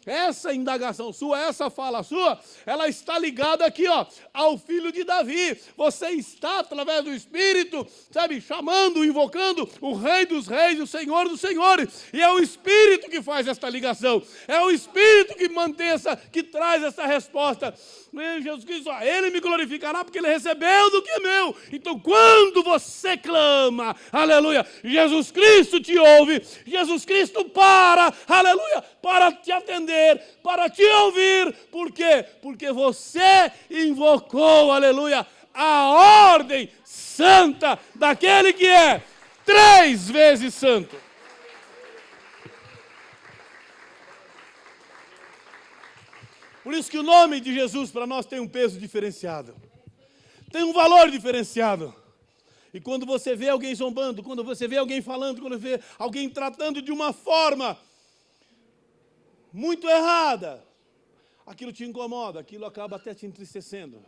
Essa indagação sua, essa fala sua, ela está ligada aqui, ao filho de Davi. Você está, através do Espírito, sabe, chamando, invocando o Rei dos Reis, o Senhor dos Senhores. E é o Espírito que faz esta ligação. É o Espírito que mantém que traz essa resposta. Jesus Cristo, Ele me glorificará porque Ele recebeu do que é meu. Então, quando você clama, aleluia, Jesus Cristo te ouve, Jesus Cristo aleluia, para te atender, para te ouvir. Por quê? Porque você invocou, aleluia, a ordem santa daquele que é 3 vezes santo. Por isso que o nome de Jesus para nós tem um peso diferenciado. Tem um valor diferenciado. E quando você vê alguém zombando, quando você vê alguém falando, quando você vê alguém tratando de uma forma muito errada, aquilo te incomoda, aquilo acaba até te entristecendo.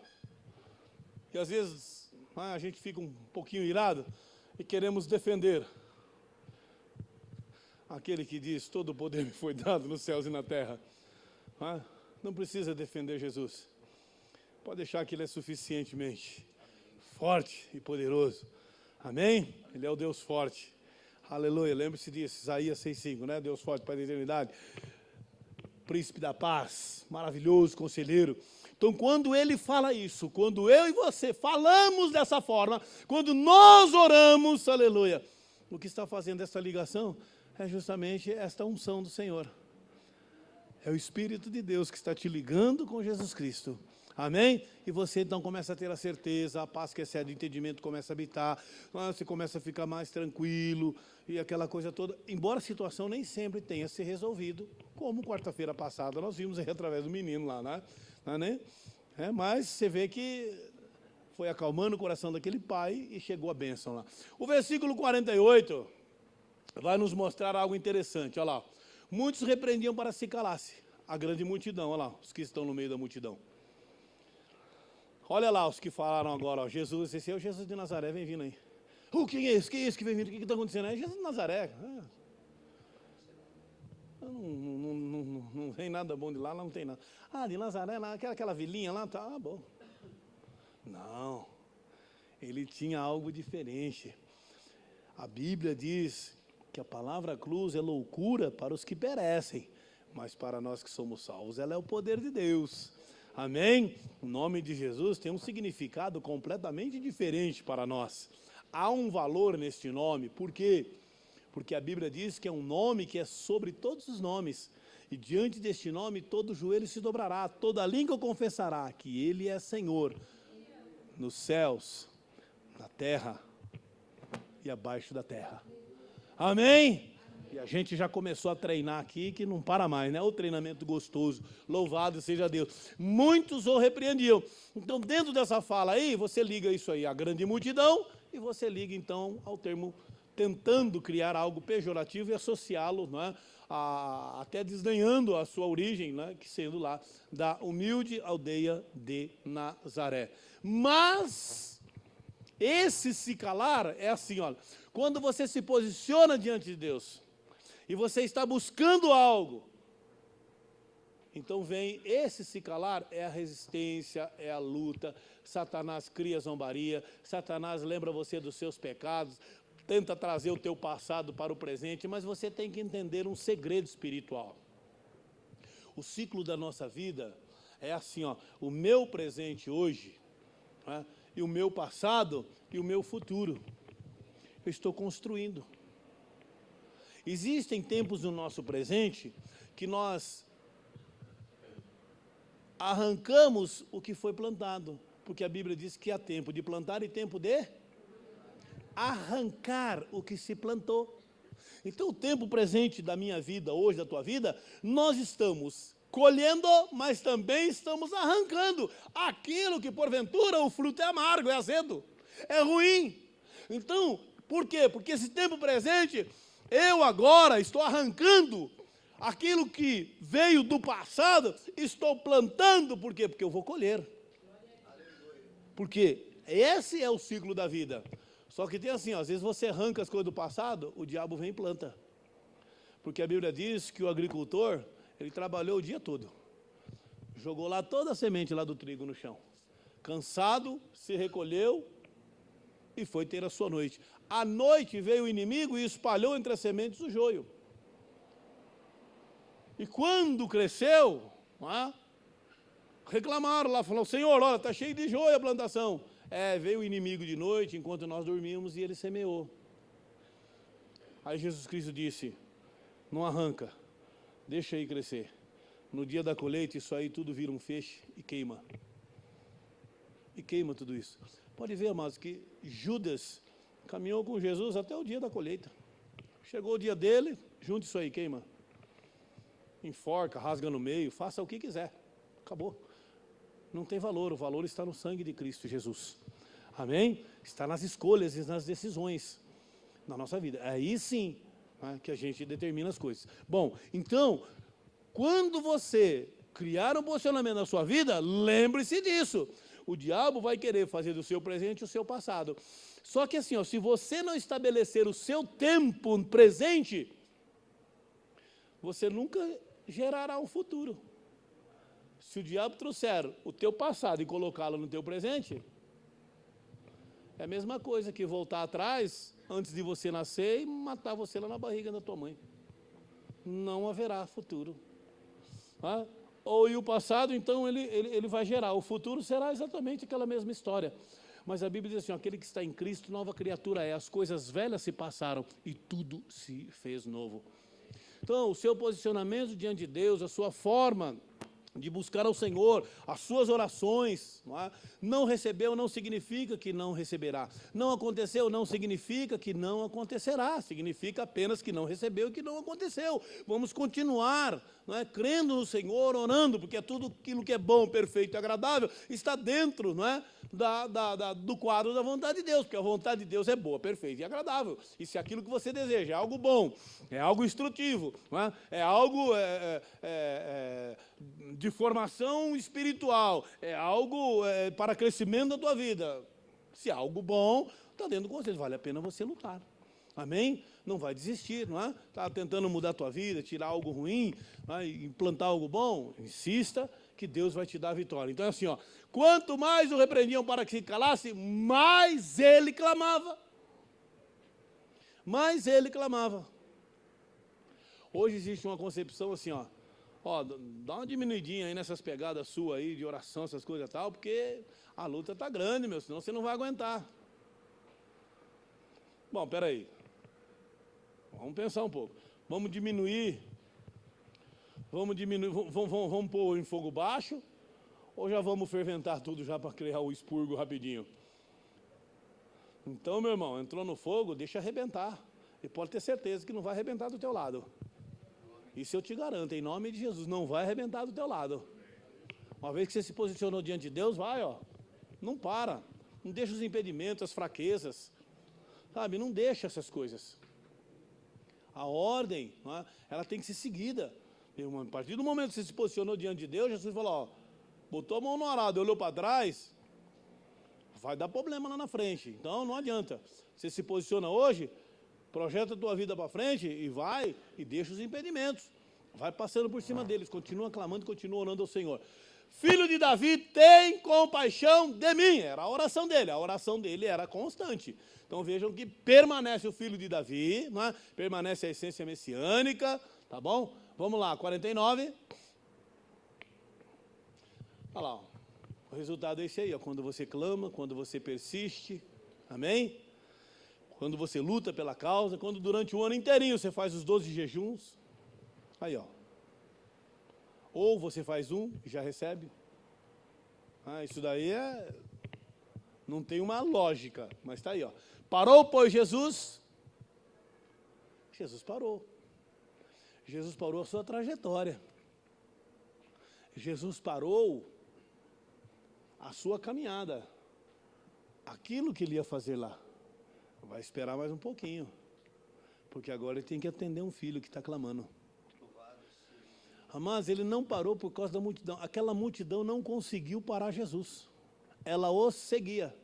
E às vezes a gente fica um pouquinho irado e queremos defender aquele que diz, todo o poder me foi dado nos céus e na terra. Não precisa defender Jesus. Pode deixar que Ele é suficientemente forte e poderoso. Amém? Ele é o Deus forte. Aleluia. Lembre-se disso, Isaías 6,5, né? Deus forte, Pai da eternidade. Príncipe da paz, maravilhoso, conselheiro. Então, quando Ele fala isso, quando eu e você falamos dessa forma, quando nós oramos, aleluia, o que está fazendo essa ligação é justamente esta unção do Senhor. É o Espírito de Deus que está te ligando com Jesus Cristo. Amém? E você então começa a ter a certeza, a paz que excede o entendimento começa a habitar, você começa a ficar mais tranquilo e aquela coisa toda. Embora a situação nem sempre tenha se resolvido, como quarta-feira passada nós vimos aí através do menino lá, né? Mas você vê que foi acalmando o coração daquele pai e chegou a bênção lá. O versículo 48 vai nos mostrar algo interessante, olha lá. Muitos repreendiam para se calasse, a grande multidão, olha lá, os que estão no meio da multidão. Olha lá os que falaram agora, Jesus, esse é o Jesus de Nazaré, vem vindo aí. Quem é esse? Quem é esse que vem vindo? O que está acontecendo? É Jesus de Nazaré. Não tem nada bom de lá não tem nada. De Nazaré, lá, aquela vilinha lá, tá bom. Não, ele tinha algo diferente. A Bíblia diz que a palavra cruz é loucura para os que perecem, mas para nós que somos salvos, ela é o poder de Deus. Amém? O nome de Jesus tem um significado completamente diferente para nós. Há um valor neste nome, por quê? Porque a Bíblia diz que é um nome que é sobre todos os nomes, e diante deste nome todo joelho se dobrará, toda língua confessará que Ele é Senhor, nos céus, na terra e abaixo da terra. Amém? E a gente já começou a treinar aqui, que não para mais, né? O treinamento gostoso, louvado seja Deus. Muitos o repreendiam. Então, dentro dessa fala aí, você liga isso aí à grande multidão, e você liga então ao termo tentando criar algo pejorativo e associá-lo, não é, até desdenhando a sua origem, né, que sendo lá da humilde aldeia de Nazaré. Mas esse se calar é assim, olha, quando você se posiciona diante de Deus e você está buscando algo, então vem esse se calar, é a resistência, é a luta. Satanás cria zombaria, Satanás lembra você dos seus pecados, tenta trazer o teu passado para o presente, mas você tem que entender um segredo espiritual. O ciclo da nossa vida é assim, ó, o meu presente hoje, né, e o meu passado e o meu futuro. Eu estou construindo. Existem tempos no nosso presente que nós arrancamos o que foi plantado, porque a Bíblia diz que há tempo de plantar e tempo de arrancar o que se plantou. Então, o tempo presente da minha vida, hoje, da tua vida, nós estamos colhendo, mas também estamos arrancando aquilo que, porventura, o fruto é amargo, é azedo, é ruim. Então, por quê? Porque esse tempo presente, eu agora estou arrancando aquilo que veio do passado, estou plantando, por quê? Porque eu vou colher. Porque esse é o ciclo da vida. Só que tem assim, ó, às vezes você arranca as coisas do passado, o diabo vem e planta. Porque a Bíblia diz que o agricultor, ele trabalhou o dia todo. Jogou lá toda a semente lá do trigo no chão. Cansado, se recolheu e foi ter a sua noite. À noite veio o inimigo e espalhou entre as sementes o joio. E quando cresceu, reclamaram lá, falaram, Senhor, olha, está cheio de joio a plantação. Veio o inimigo de noite, enquanto nós dormíamos, e ele semeou. Aí Jesus Cristo disse, não arranca, deixa aí crescer. No dia da colheita, isso aí tudo vira um feixe e queima. E queima tudo isso. Pode ver, amados, que Judas caminhou com Jesus até o dia da colheita. Chegou o dia dele, junte isso aí, queima. Enforca, rasga no meio, faça o que quiser. Acabou. Não tem valor, o valor está no sangue de Cristo Jesus. Amém? Está nas escolhas e nas decisões na nossa vida. Aí sim, né, que a gente determina as coisas. Bom, então, quando você criar um posicionamento na sua vida, lembre-se disso. O diabo vai querer fazer do seu presente o seu passado. Só que assim, ó, se você não estabelecer o seu tempo presente, você nunca gerará um futuro. Se o diabo trouxer o teu passado e colocá-lo no teu presente, é a mesma coisa que voltar atrás, antes de você nascer, e matar você lá na barriga da tua mãe. Não haverá futuro. Ou e o passado, então, ele vai gerar. O futuro será exatamente aquela mesma história. Mas a Bíblia diz assim, aquele que está em Cristo, nova criatura é. As coisas velhas se passaram e tudo se fez novo. Então, o seu posicionamento diante de Deus, a sua forma de buscar ao Senhor, as suas orações, não recebeu não significa que não receberá. Não aconteceu não significa que não acontecerá. Significa apenas que não recebeu e que não aconteceu. Vamos continuar, crendo no Senhor, orando, porque tudo aquilo que é bom, perfeito e agradável está dentro, do quadro da vontade de Deus, porque a vontade de Deus é boa, perfeita e agradável. E se aquilo que você deseja é algo bom, é algo instrutivo, é algo de formação espiritual, é algo para crescimento da tua vida, se é algo bom, está dentro do conselho, vale a pena você lutar. Amém? Não vai desistir, não é? Está tentando mudar a tua vida, tirar algo ruim, implantar algo bom, insista que Deus vai te dar a vitória. Então é assim, ó, quanto mais o repreendiam para que se calasse, mais ele clamava. Mais ele clamava. Hoje existe uma concepção assim, ó, dá uma diminuidinha aí nessas pegadas suas aí, de oração, essas coisas e tal, porque a luta está grande, meu, senão você não vai aguentar. Bom, peraí. Vamos pensar um pouco. Vamos diminuir, vamos pôr em fogo baixo, ou já vamos ferventar tudo já para criar o expurgo rapidinho? Então, meu irmão, entrou no fogo, deixa arrebentar. E pode ter certeza que não vai arrebentar do teu lado. Isso eu te garanto, em nome de Jesus, não vai arrebentar do teu lado. Uma vez que você se posicionou diante de Deus, vai, ó, não para, não deixa os impedimentos, as fraquezas, Sabe, não deixa essas coisas. A ordem, não é? Ela tem que ser seguida. A partir do momento que você se posicionou diante de Deus, Jesus falou, ó, botou a mão no arado, olhou para trás, vai dar problema lá na frente. Então não adianta. Você se posiciona hoje, projeta a tua vida para frente e vai e deixa os impedimentos. Vai passando por cima deles, continua clamando, continua orando ao Senhor. Filho de Davi, tem compaixão de mim. Era a oração dele era constante. Então vejam que permanece o filho de Davi, não é? Permanece a essência messiânica, tá bom? Vamos lá, 49. Olha lá, ó. O resultado é esse aí, ó. Quando você clama, quando você persiste, amém? Quando você luta pela causa, quando durante o ano inteirinho você faz os 12 jejuns, aí ó. Ou você faz um e já recebe. Isso daí não tem uma lógica, mas está aí, ó. Parou, pois, Jesus? Jesus parou. Jesus parou a sua trajetória. Jesus parou a sua caminhada. Aquilo que ele ia fazer lá. Vai esperar mais um pouquinho. Porque agora ele tem que atender um filho que está clamando. Mas ele não parou por causa da multidão. Aquela multidão não conseguiu parar Jesus. Ela o seguia.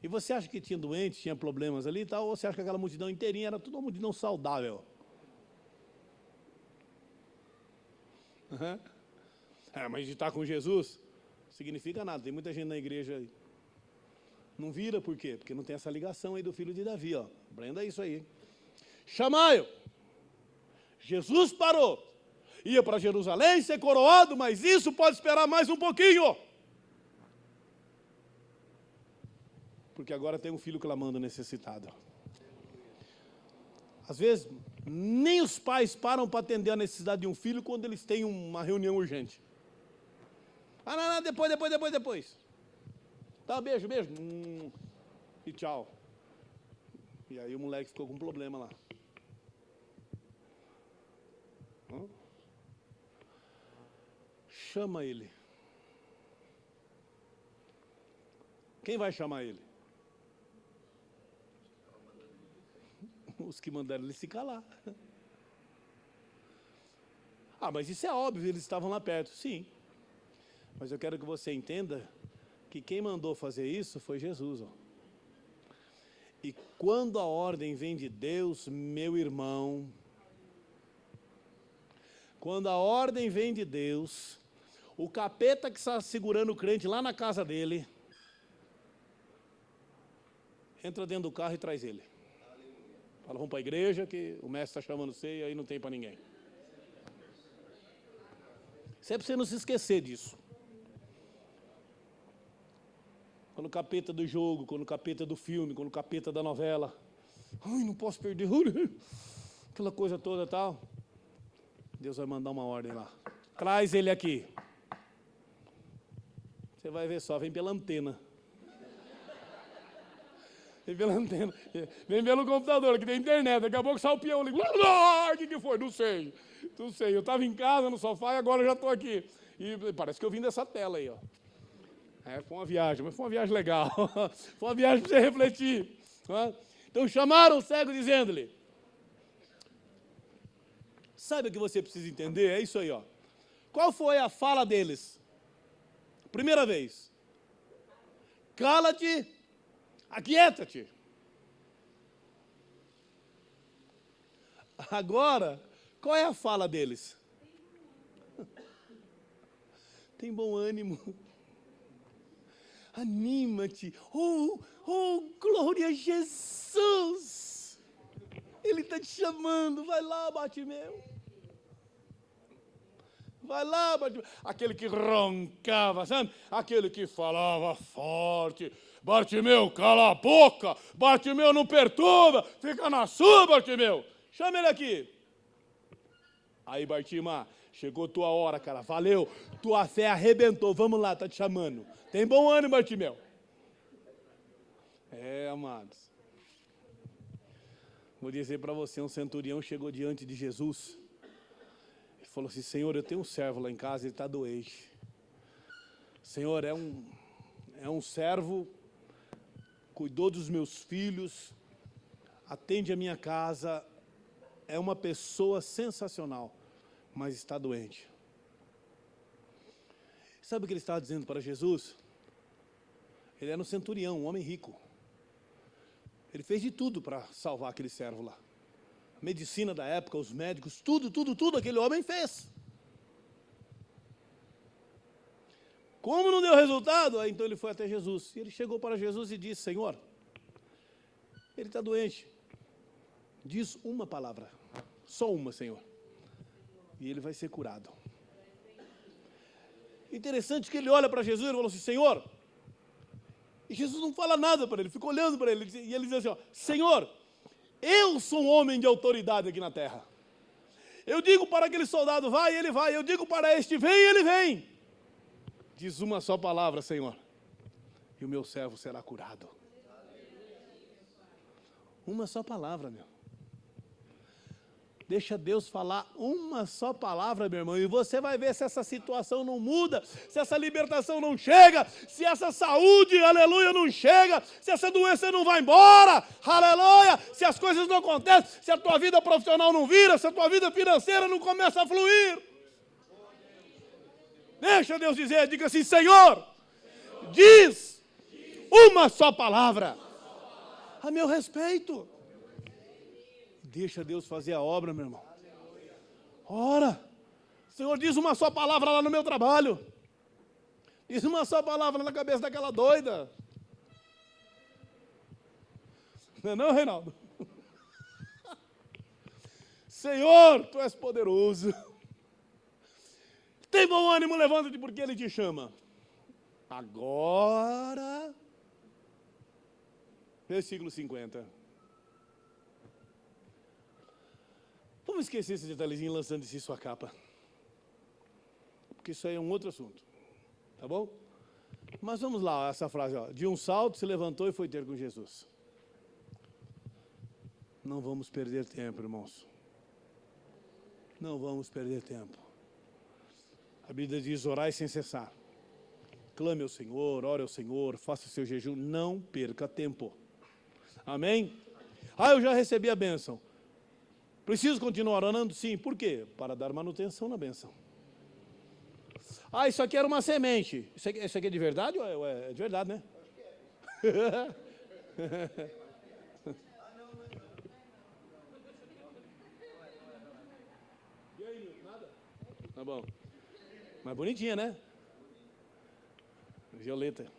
E você acha que tinha doentes, tinha problemas ali e tal, ou você acha que aquela multidão inteirinha era toda uma multidão saudável? Mas de estar com Jesus significa nada. Tem muita gente na igreja aí. Não vira por quê? Porque não tem essa ligação aí do filho de Davi, ó. Aprenda isso aí. Chamai-o. Jesus parou. Ia para Jerusalém ser coroado, mas isso pode esperar mais um pouquinho. Porque agora tem um filho clamando necessitado. Às vezes, nem os pais param para atender a necessidade de um filho quando eles têm uma reunião urgente. Não, depois. Tá, beijo. E tchau. E aí o moleque ficou com um problema lá. Chama ele. Quem vai chamar ele? Os que mandaram ele se calar. Mas isso é óbvio, eles estavam lá perto. Sim. Mas eu quero que você entenda que quem mandou fazer isso foi Jesus. Ó. E quando a ordem vem de Deus, meu irmão, quando a ordem vem de Deus, o capeta que está segurando o crente lá na casa dele, entra dentro do carro e traz ele. Fala, vamos para a igreja que o mestre está chamando você e aí não tem para ninguém. Isso é para você não se esquecer disso. Quando o capeta do jogo, quando o capeta do filme, quando o capeta da novela. Não posso perder. Aquela coisa toda e tal. Deus vai mandar uma ordem lá. Traz ele aqui. Você vai ver só, vem pela antena. Vem pela antena. Vem pelo computador, que tem internet. Daqui a pouco sai o peão ali. O que foi? Não sei. Eu estava em casa, no sofá, e agora eu já estou aqui. E parece que eu vim dessa tela aí, ó. Foi uma viagem, mas foi uma viagem legal. Foi uma viagem para você refletir. Então chamaram o cego dizendo-lhe. Sabe o que você precisa entender? É isso aí, ó. Qual foi a fala deles? Primeira vez. Cala-te, aquieta-te. Agora, qual é a fala deles? Tem bom ânimo. Anima-te. Oh, glória a Jesus. Ele está te chamando. Vai lá, Bartimeu. Vai lá, Bartimeu. Aquele que roncava, sabe? Aquele que falava forte. Bartimeu, cala a boca. Bartimeu, não perturba. Fica na sua, Bartimeu. Chama ele aqui. Aí, Bartimeu, chegou tua hora, cara. Valeu. Tua fé arrebentou. Vamos lá, tá te chamando. Tem bom ânimo, Bartimeu. Amados. Vou dizer para você, um centurião chegou diante de Jesus e falou assim, Senhor, eu tenho um servo lá em casa, ele está doente. Senhor, é um servo cuidou dos meus filhos, atende a minha casa, é uma pessoa sensacional, mas está doente. Sabe o que ele estava dizendo para Jesus? Ele era um centurião, um homem rico. Ele fez de tudo para salvar aquele servo lá. A medicina da época, os médicos, tudo aquele homem fez. Como não deu resultado, aí então ele foi até Jesus. E ele chegou para Jesus e disse: Senhor, ele está doente. Diz uma palavra, só uma, Senhor, e ele vai ser curado. Interessante que ele olha para Jesus e falou assim: Senhor, e Jesus não fala nada para ele, fica olhando para ele, e ele diz assim: ó, Senhor, eu sou um homem de autoridade aqui na terra. Eu digo para aquele soldado, vai, ele vai. Eu digo para este, vem, ele vem. Diz uma só palavra, Senhor, e o meu servo será curado. Uma só palavra, meu. Deixa Deus falar uma só palavra, meu irmão, e você vai ver se essa situação não muda, se essa libertação não chega, se essa saúde, aleluia, não chega, se essa doença não vai embora, aleluia, se as coisas não acontecem, se a tua vida profissional não vira, se a tua vida financeira não começa a fluir. Deixa Deus dizer, diga assim: Senhor, diz uma só palavra a meu respeito. Deixa Deus fazer a obra, meu irmão. Ora, Senhor, diz uma só palavra lá no meu trabalho. Diz uma só palavra na cabeça daquela doida. Não, Reinaldo? Senhor, Tu és poderoso. Tem bom ânimo, levanta-te, porque Ele te chama. Agora, versículo 50. Vamos esquecer esse detalhezinho lançando de si sua capa. Porque isso aí é um outro assunto. Tá bom? Mas vamos lá, essa frase, ó. De um salto se levantou e foi ter com Jesus. Não vamos perder tempo, irmãos. Não vamos perder tempo. A Bíblia diz: orai sem cessar. Clame ao Senhor, ore ao Senhor, faça o seu jejum, não perca tempo. Amém? Eu já recebi a bênção. Preciso continuar orando? Sim. Por quê? Para dar manutenção na bênção. Isso aqui era uma semente. Isso aqui é de verdade ou é de verdade, né? E aí, nada? Tá bom. Mas bonitinha, né? Violeta.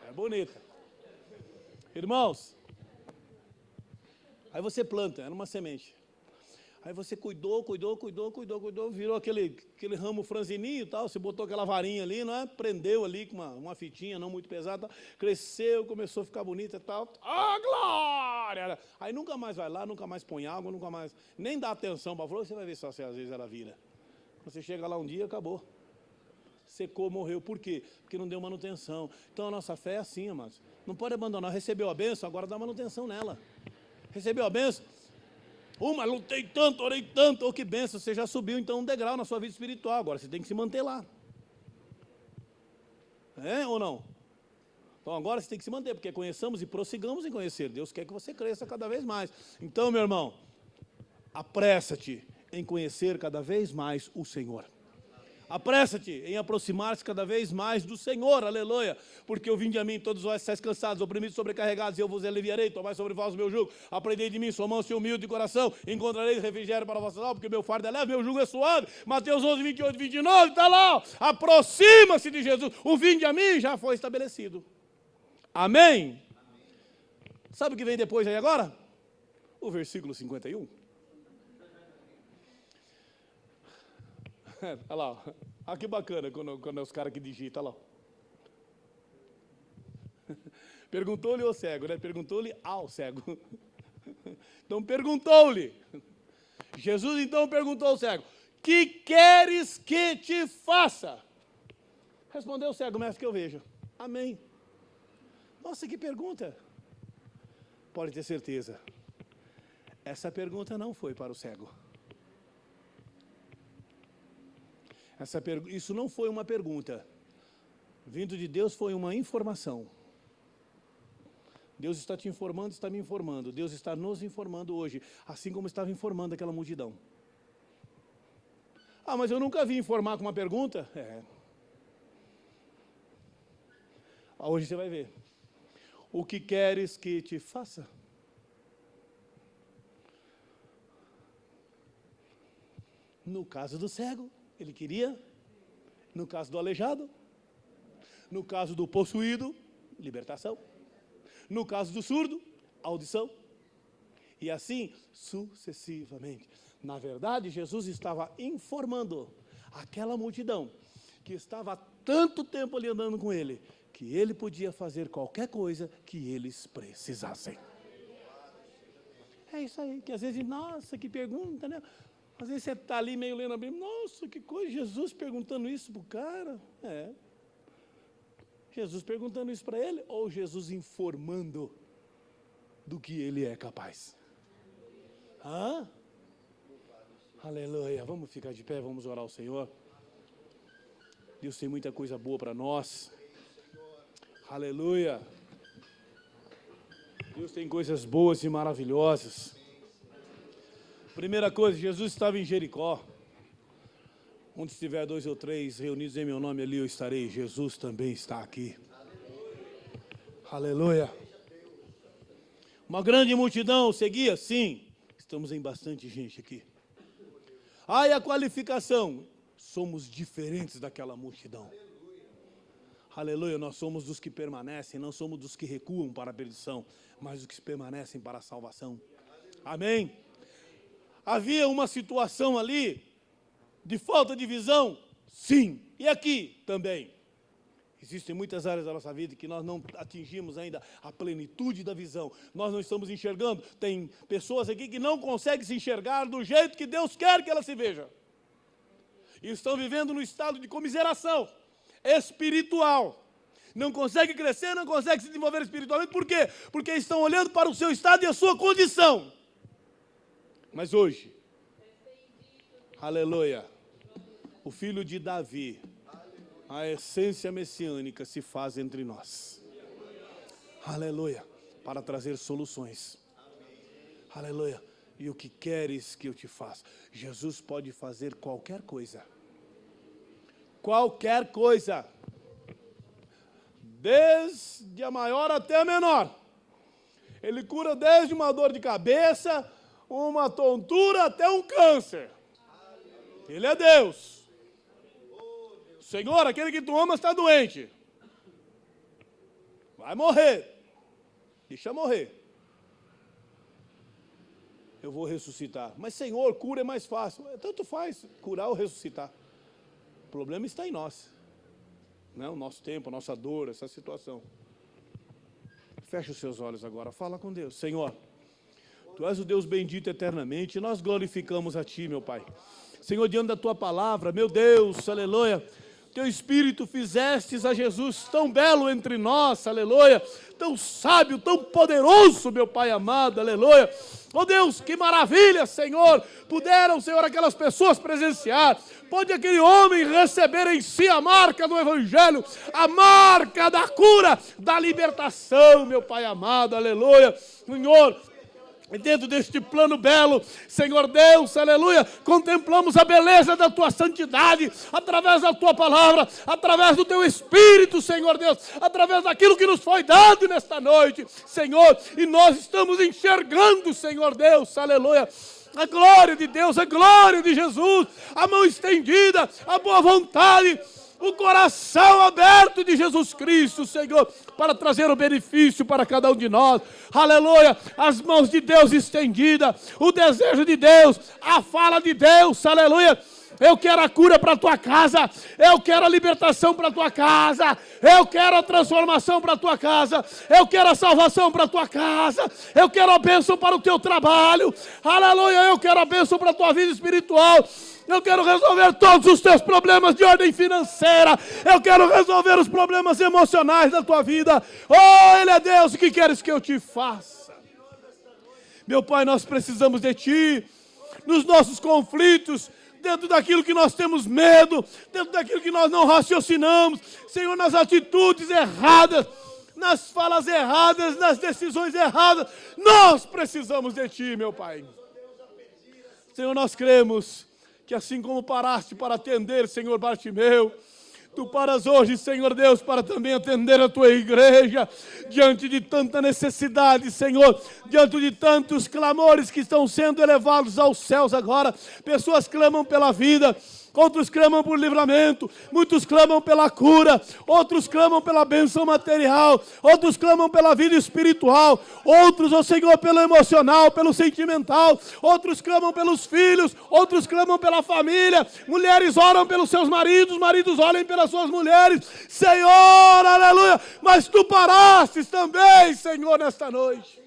É bonita. Irmãos, aí você planta, era uma semente. Aí você cuidou, virou aquele ramo franzininho e tal, você botou aquela varinha ali, não é? Prendeu ali com uma fitinha não muito pesada, cresceu, começou a ficar bonita e tal. Glória! Aí nunca mais vai lá, nunca mais põe água, nunca mais, nem dá atenção para a flor, você vai ver só se às vezes ela vira. Você chega lá um dia, acabou. Secou, morreu. Por quê? Porque não deu manutenção. Então a nossa fé é assim, amados. Não pode abandonar. Recebeu a bênção, agora dá manutenção nela. Recebeu a bênção? Mas lutei tanto, orei tanto. Que bênção, você já subiu então um degrau na sua vida espiritual. Agora você tem que se manter lá. É ou não? Então agora você tem que se manter, porque conheçamos e prossigamos em conhecer. Deus quer que você cresça cada vez mais. Então, meu irmão, apressa-te em conhecer cada vez mais o Senhor. Apressa-te em aproximar-se cada vez mais do Senhor, aleluia, porque eu vim de mim, todos vós estáis cansados, oprimidos, sobrecarregados, e eu vos aliviarei, tomai sobre vós o meu jugo, aprendei de mim, sou manso e humilde de coração, encontrareis refrigério para a vossa alma, porque meu fardo é leve, meu jugo é suave. Mateus 11, 28, 29, está lá, ó. Aproxima-se de Jesus, o vinde a mim já foi estabelecido. Amém? Sabe o que vem depois aí agora? O versículo 51. Olha lá, olha que bacana quando é os caras que digitam, olha lá. Perguntou-lhe ao cego, né? Perguntou-lhe ao cego. Então perguntou-lhe. Jesus então perguntou ao cego: que queres que te faça? Respondeu o cego: mestre, que eu vejo. Amém. Nossa, que pergunta. Pode ter certeza. Essa pergunta não foi para o cego. Isso não foi uma pergunta. Vindo de Deus foi uma informação. Deus está te informando, está me informando. Deus está nos informando hoje, assim como estava informando aquela multidão. Ah, mas eu nunca vi informar com uma pergunta? Hoje você vai ver. O que queres que te faça? No caso do cego, ele queria. No caso do aleijado. No caso do possuído, libertação. No caso do surdo, audição. E assim sucessivamente. Na verdade, Jesus estava informando aquela multidão que estava há tanto tempo ali andando com ele, que ele podia fazer qualquer coisa que eles precisassem. É isso aí, que às vezes, nossa, que pergunta, né? Às vezes você está ali meio lendo a Bíblia, nossa, que coisa, Jesus perguntando isso para o cara. Jesus perguntando isso para ele, ou Jesus informando do que ele é capaz? Aleluia. Vamos ficar de pé, vamos orar ao Senhor. Deus tem muita coisa boa para nós. Aleluia. Deus tem coisas boas e maravilhosas. Primeira coisa, Jesus estava em Jericó. Onde estiver 2 ou 3 reunidos em meu nome, ali eu estarei. Jesus também está aqui. Aleluia. Uma grande multidão seguia? Sim. Estamos em bastante gente aqui. E a qualificação? Somos diferentes daquela multidão. Aleluia. Nós somos dos que permanecem, não somos dos que recuam para a perdição, mas dos que permanecem para a salvação. Amém? Havia uma situação ali de falta de visão? Sim. E aqui também. Existem muitas áreas da nossa vida que nós não atingimos ainda a plenitude da visão. Nós não estamos enxergando. Tem pessoas aqui que não conseguem se enxergar do jeito que Deus quer que ela se veja. E estão vivendo no estado de comiseração espiritual. Não conseguem crescer, não conseguem se desenvolver espiritualmente. Por quê? Porque estão olhando para o seu estado e a sua condição. Mas hoje, aleluia, o filho de Davi, a essência messiânica se faz entre nós. Aleluia, para trazer soluções. Aleluia. E o que queres que eu te faça? Jesus pode fazer qualquer coisa. Qualquer coisa. Desde a maior até a menor. Ele cura desde uma dor de cabeça, uma tontura até um câncer. Ele é Deus. Senhor, aquele que tu amas está doente. Vai morrer. Deixa morrer. Eu vou ressuscitar. Mas, Senhor, cura é mais fácil. Tanto faz curar ou ressuscitar. O problema está em nós. Não, o nosso tempo, a nossa dor, essa situação. Feche os seus olhos agora. Fala com Deus. Senhor, Tu és o Deus bendito eternamente. Nós glorificamos a Ti, meu Pai. Senhor, diante da Tua palavra, meu Deus, aleluia. Teu Espírito fizestes a Jesus tão belo entre nós, aleluia, tão sábio, tão poderoso, meu Pai amado, aleluia. Oh Deus, que maravilha, Senhor, puderam, Senhor, aquelas pessoas presenciar, pode aquele homem receber em si a marca do Evangelho, a marca da cura, da libertação, meu Pai amado, aleluia. Senhor, dentro deste plano belo, Senhor Deus, aleluia, contemplamos a beleza da Tua santidade, através da Tua palavra, através do Teu Espírito, Senhor Deus, através daquilo que nos foi dado nesta noite, Senhor, e nós estamos enxergando, Senhor Deus, aleluia, a glória de Deus, a glória de Jesus, a mão estendida, a boa vontade, o coração aberto de Jesus Cristo, Senhor, para trazer o benefício para cada um de nós. Aleluia, as mãos de Deus estendidas, o desejo de Deus, a fala de Deus, aleluia. Eu quero a cura para a tua casa, eu quero a libertação para a tua casa, eu quero a transformação para a tua casa, eu quero a salvação para a tua casa, eu quero a bênção para o teu trabalho, aleluia, eu quero a bênção para a tua vida espiritual. Eu quero resolver todos os teus problemas de ordem financeira. Eu quero resolver os problemas emocionais da tua vida. Oh, Ele é Deus, o que queres que eu te faça? Meu Pai, nós precisamos de Ti. Nos nossos conflitos, dentro daquilo que nós temos medo, dentro daquilo que nós não raciocinamos, Senhor, nas atitudes erradas, nas falas erradas, nas decisões erradas. Nós precisamos de Ti, meu Pai. Senhor, nós cremos que assim como paraste para atender, Senhor Bartimeu, Tu paras hoje, Senhor Deus, para também atender a Tua igreja, diante de tanta necessidade, Senhor, diante de tantos clamores que estão sendo elevados aos céus agora. Pessoas clamam pela vida, outros clamam por livramento, muitos clamam pela cura, outros clamam pela bênção material, outros clamam pela vida espiritual, outros, ó Senhor, pelo emocional, pelo sentimental, outros clamam pelos filhos, outros clamam pela família, mulheres oram pelos seus maridos, maridos olhem pelas suas mulheres, Senhor, aleluia, mas Tu parastes também, Senhor, nesta noite,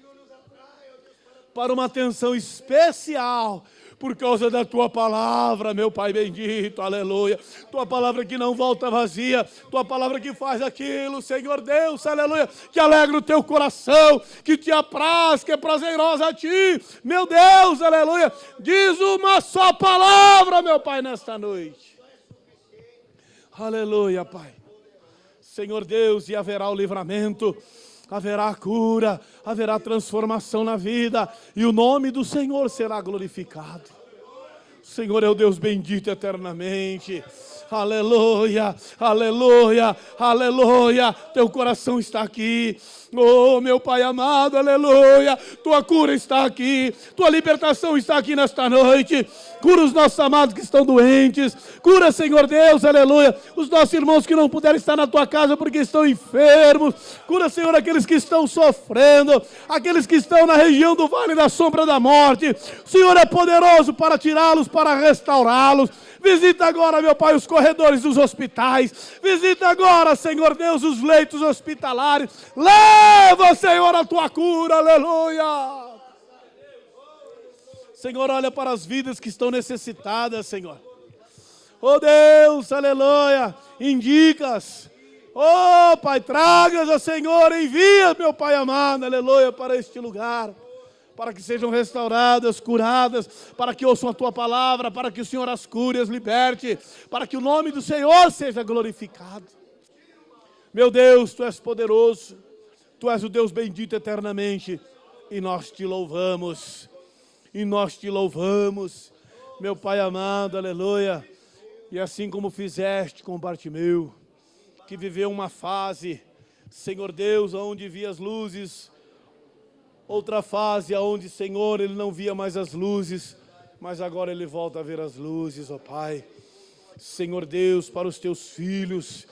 para uma atenção especial, por causa da Tua palavra, meu Pai bendito, aleluia. Tua palavra que não volta vazia, Tua palavra que faz aquilo, Senhor Deus, aleluia, que alegra o Teu coração, que Te apraz, que é prazerosa a Ti, meu Deus, aleluia. Diz uma só palavra, meu Pai, nesta noite. Aleluia, Pai. Senhor Deus, e haverá o livramento, haverá a cura, haverá transformação na vida, e o nome do Senhor será glorificado. O Senhor é o Deus bendito eternamente. Aleluia, aleluia, aleluia. Teu coração está aqui. Oh, meu Pai amado, aleluia. Tua cura está aqui. Tua libertação está aqui nesta noite. Cura os nossos amados que estão doentes. Cura, Senhor Deus, aleluia, os nossos irmãos que não puderam estar na Tua casa porque estão enfermos. Cura, Senhor, aqueles que estão sofrendo, aqueles que estão na região do vale da sombra da morte. O Senhor é poderoso para tirá-los, para restaurá-los. Visita agora, meu Pai, os corredores dos hospitais. Visita agora, Senhor Deus, os leitos hospitalares. Leva, Senhor, a Tua cura, aleluia. Senhor, olha para as vidas que estão necessitadas, Senhor. Oh Deus, aleluia, indicas. Oh Pai, tragas, ó Senhor, envia, meu Pai amado, aleluia, para este lugar. Para que sejam restauradas, curadas, para que ouçam a Tua palavra, para que o Senhor as cure, as liberte, para que o nome do Senhor seja glorificado. Meu Deus, Tu és poderoso, Tu és o Deus bendito eternamente, e nós Te louvamos, meu Pai amado, aleluia. E assim como fizeste com Bartimeu, que viveu uma fase, Senhor Deus, onde via as luzes, outra fase onde, Senhor, ele não via mais as luzes, mas agora ele volta a ver as luzes, ó Pai. Senhor Deus, para os Teus filhos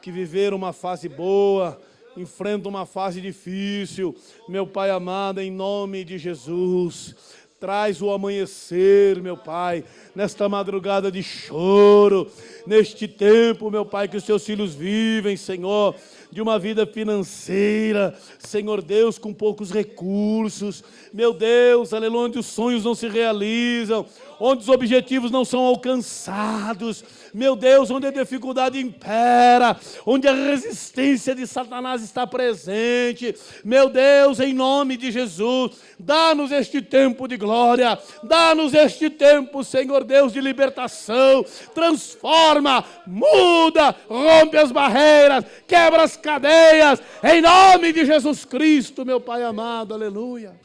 que viveram uma fase boa, enfrentam uma fase difícil, meu Pai amado, em nome de Jesus, traz o amanhecer, meu Pai, nesta madrugada de choro, neste tempo, meu Pai, que os Teus filhos vivem, Senhor, de uma vida financeira, Senhor Deus, com poucos recursos, meu Deus, aleluia, onde os sonhos não se realizam, onde os objetivos não são alcançados, meu Deus, onde a dificuldade impera, onde a resistência de Satanás está presente, meu Deus, em nome de Jesus, dá-nos este tempo de glória, dá-nos este tempo, Senhor Deus, de libertação, transforma, muda, rompe as barreiras, quebra as cadeias, em nome de Jesus Cristo, meu Pai amado, aleluia.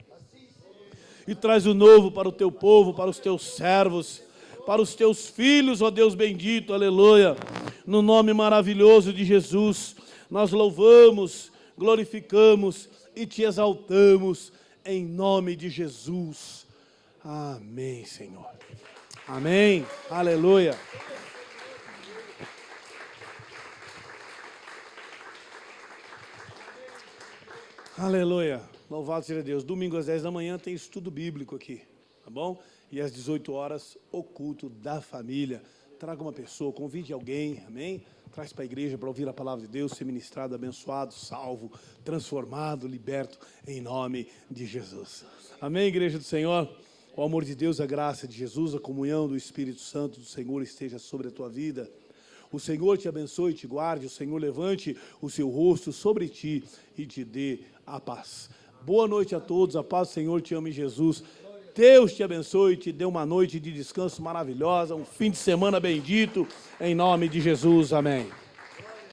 E traz o novo para o Teu povo, para os Teus servos, para os Teus filhos, ó Deus bendito, aleluia. No nome maravilhoso de Jesus, nós louvamos, glorificamos e Te exaltamos, em nome de Jesus. Amém, Senhor. Amém, aleluia. Aleluia. Louvado seja Deus. Domingo às 10 da manhã tem estudo bíblico aqui, tá bom? E às 18 horas, o culto da família. Traga uma pessoa, convide alguém, amém? Traz para a igreja para ouvir a palavra de Deus, ser ministrado, abençoado, salvo, transformado, liberto, em nome de Jesus. Amém, igreja do Senhor? O amor de Deus, a graça de Jesus, a comunhão do Espírito Santo do Senhor esteja sobre a tua vida. O Senhor te abençoe e te guarde, o Senhor levante o seu rosto sobre ti e te dê a paz. Boa noite a todos, a paz do Senhor te ame, Jesus. Deus te abençoe e te dê uma noite de descanso maravilhosa, um fim de semana bendito, em nome de Jesus. Amém.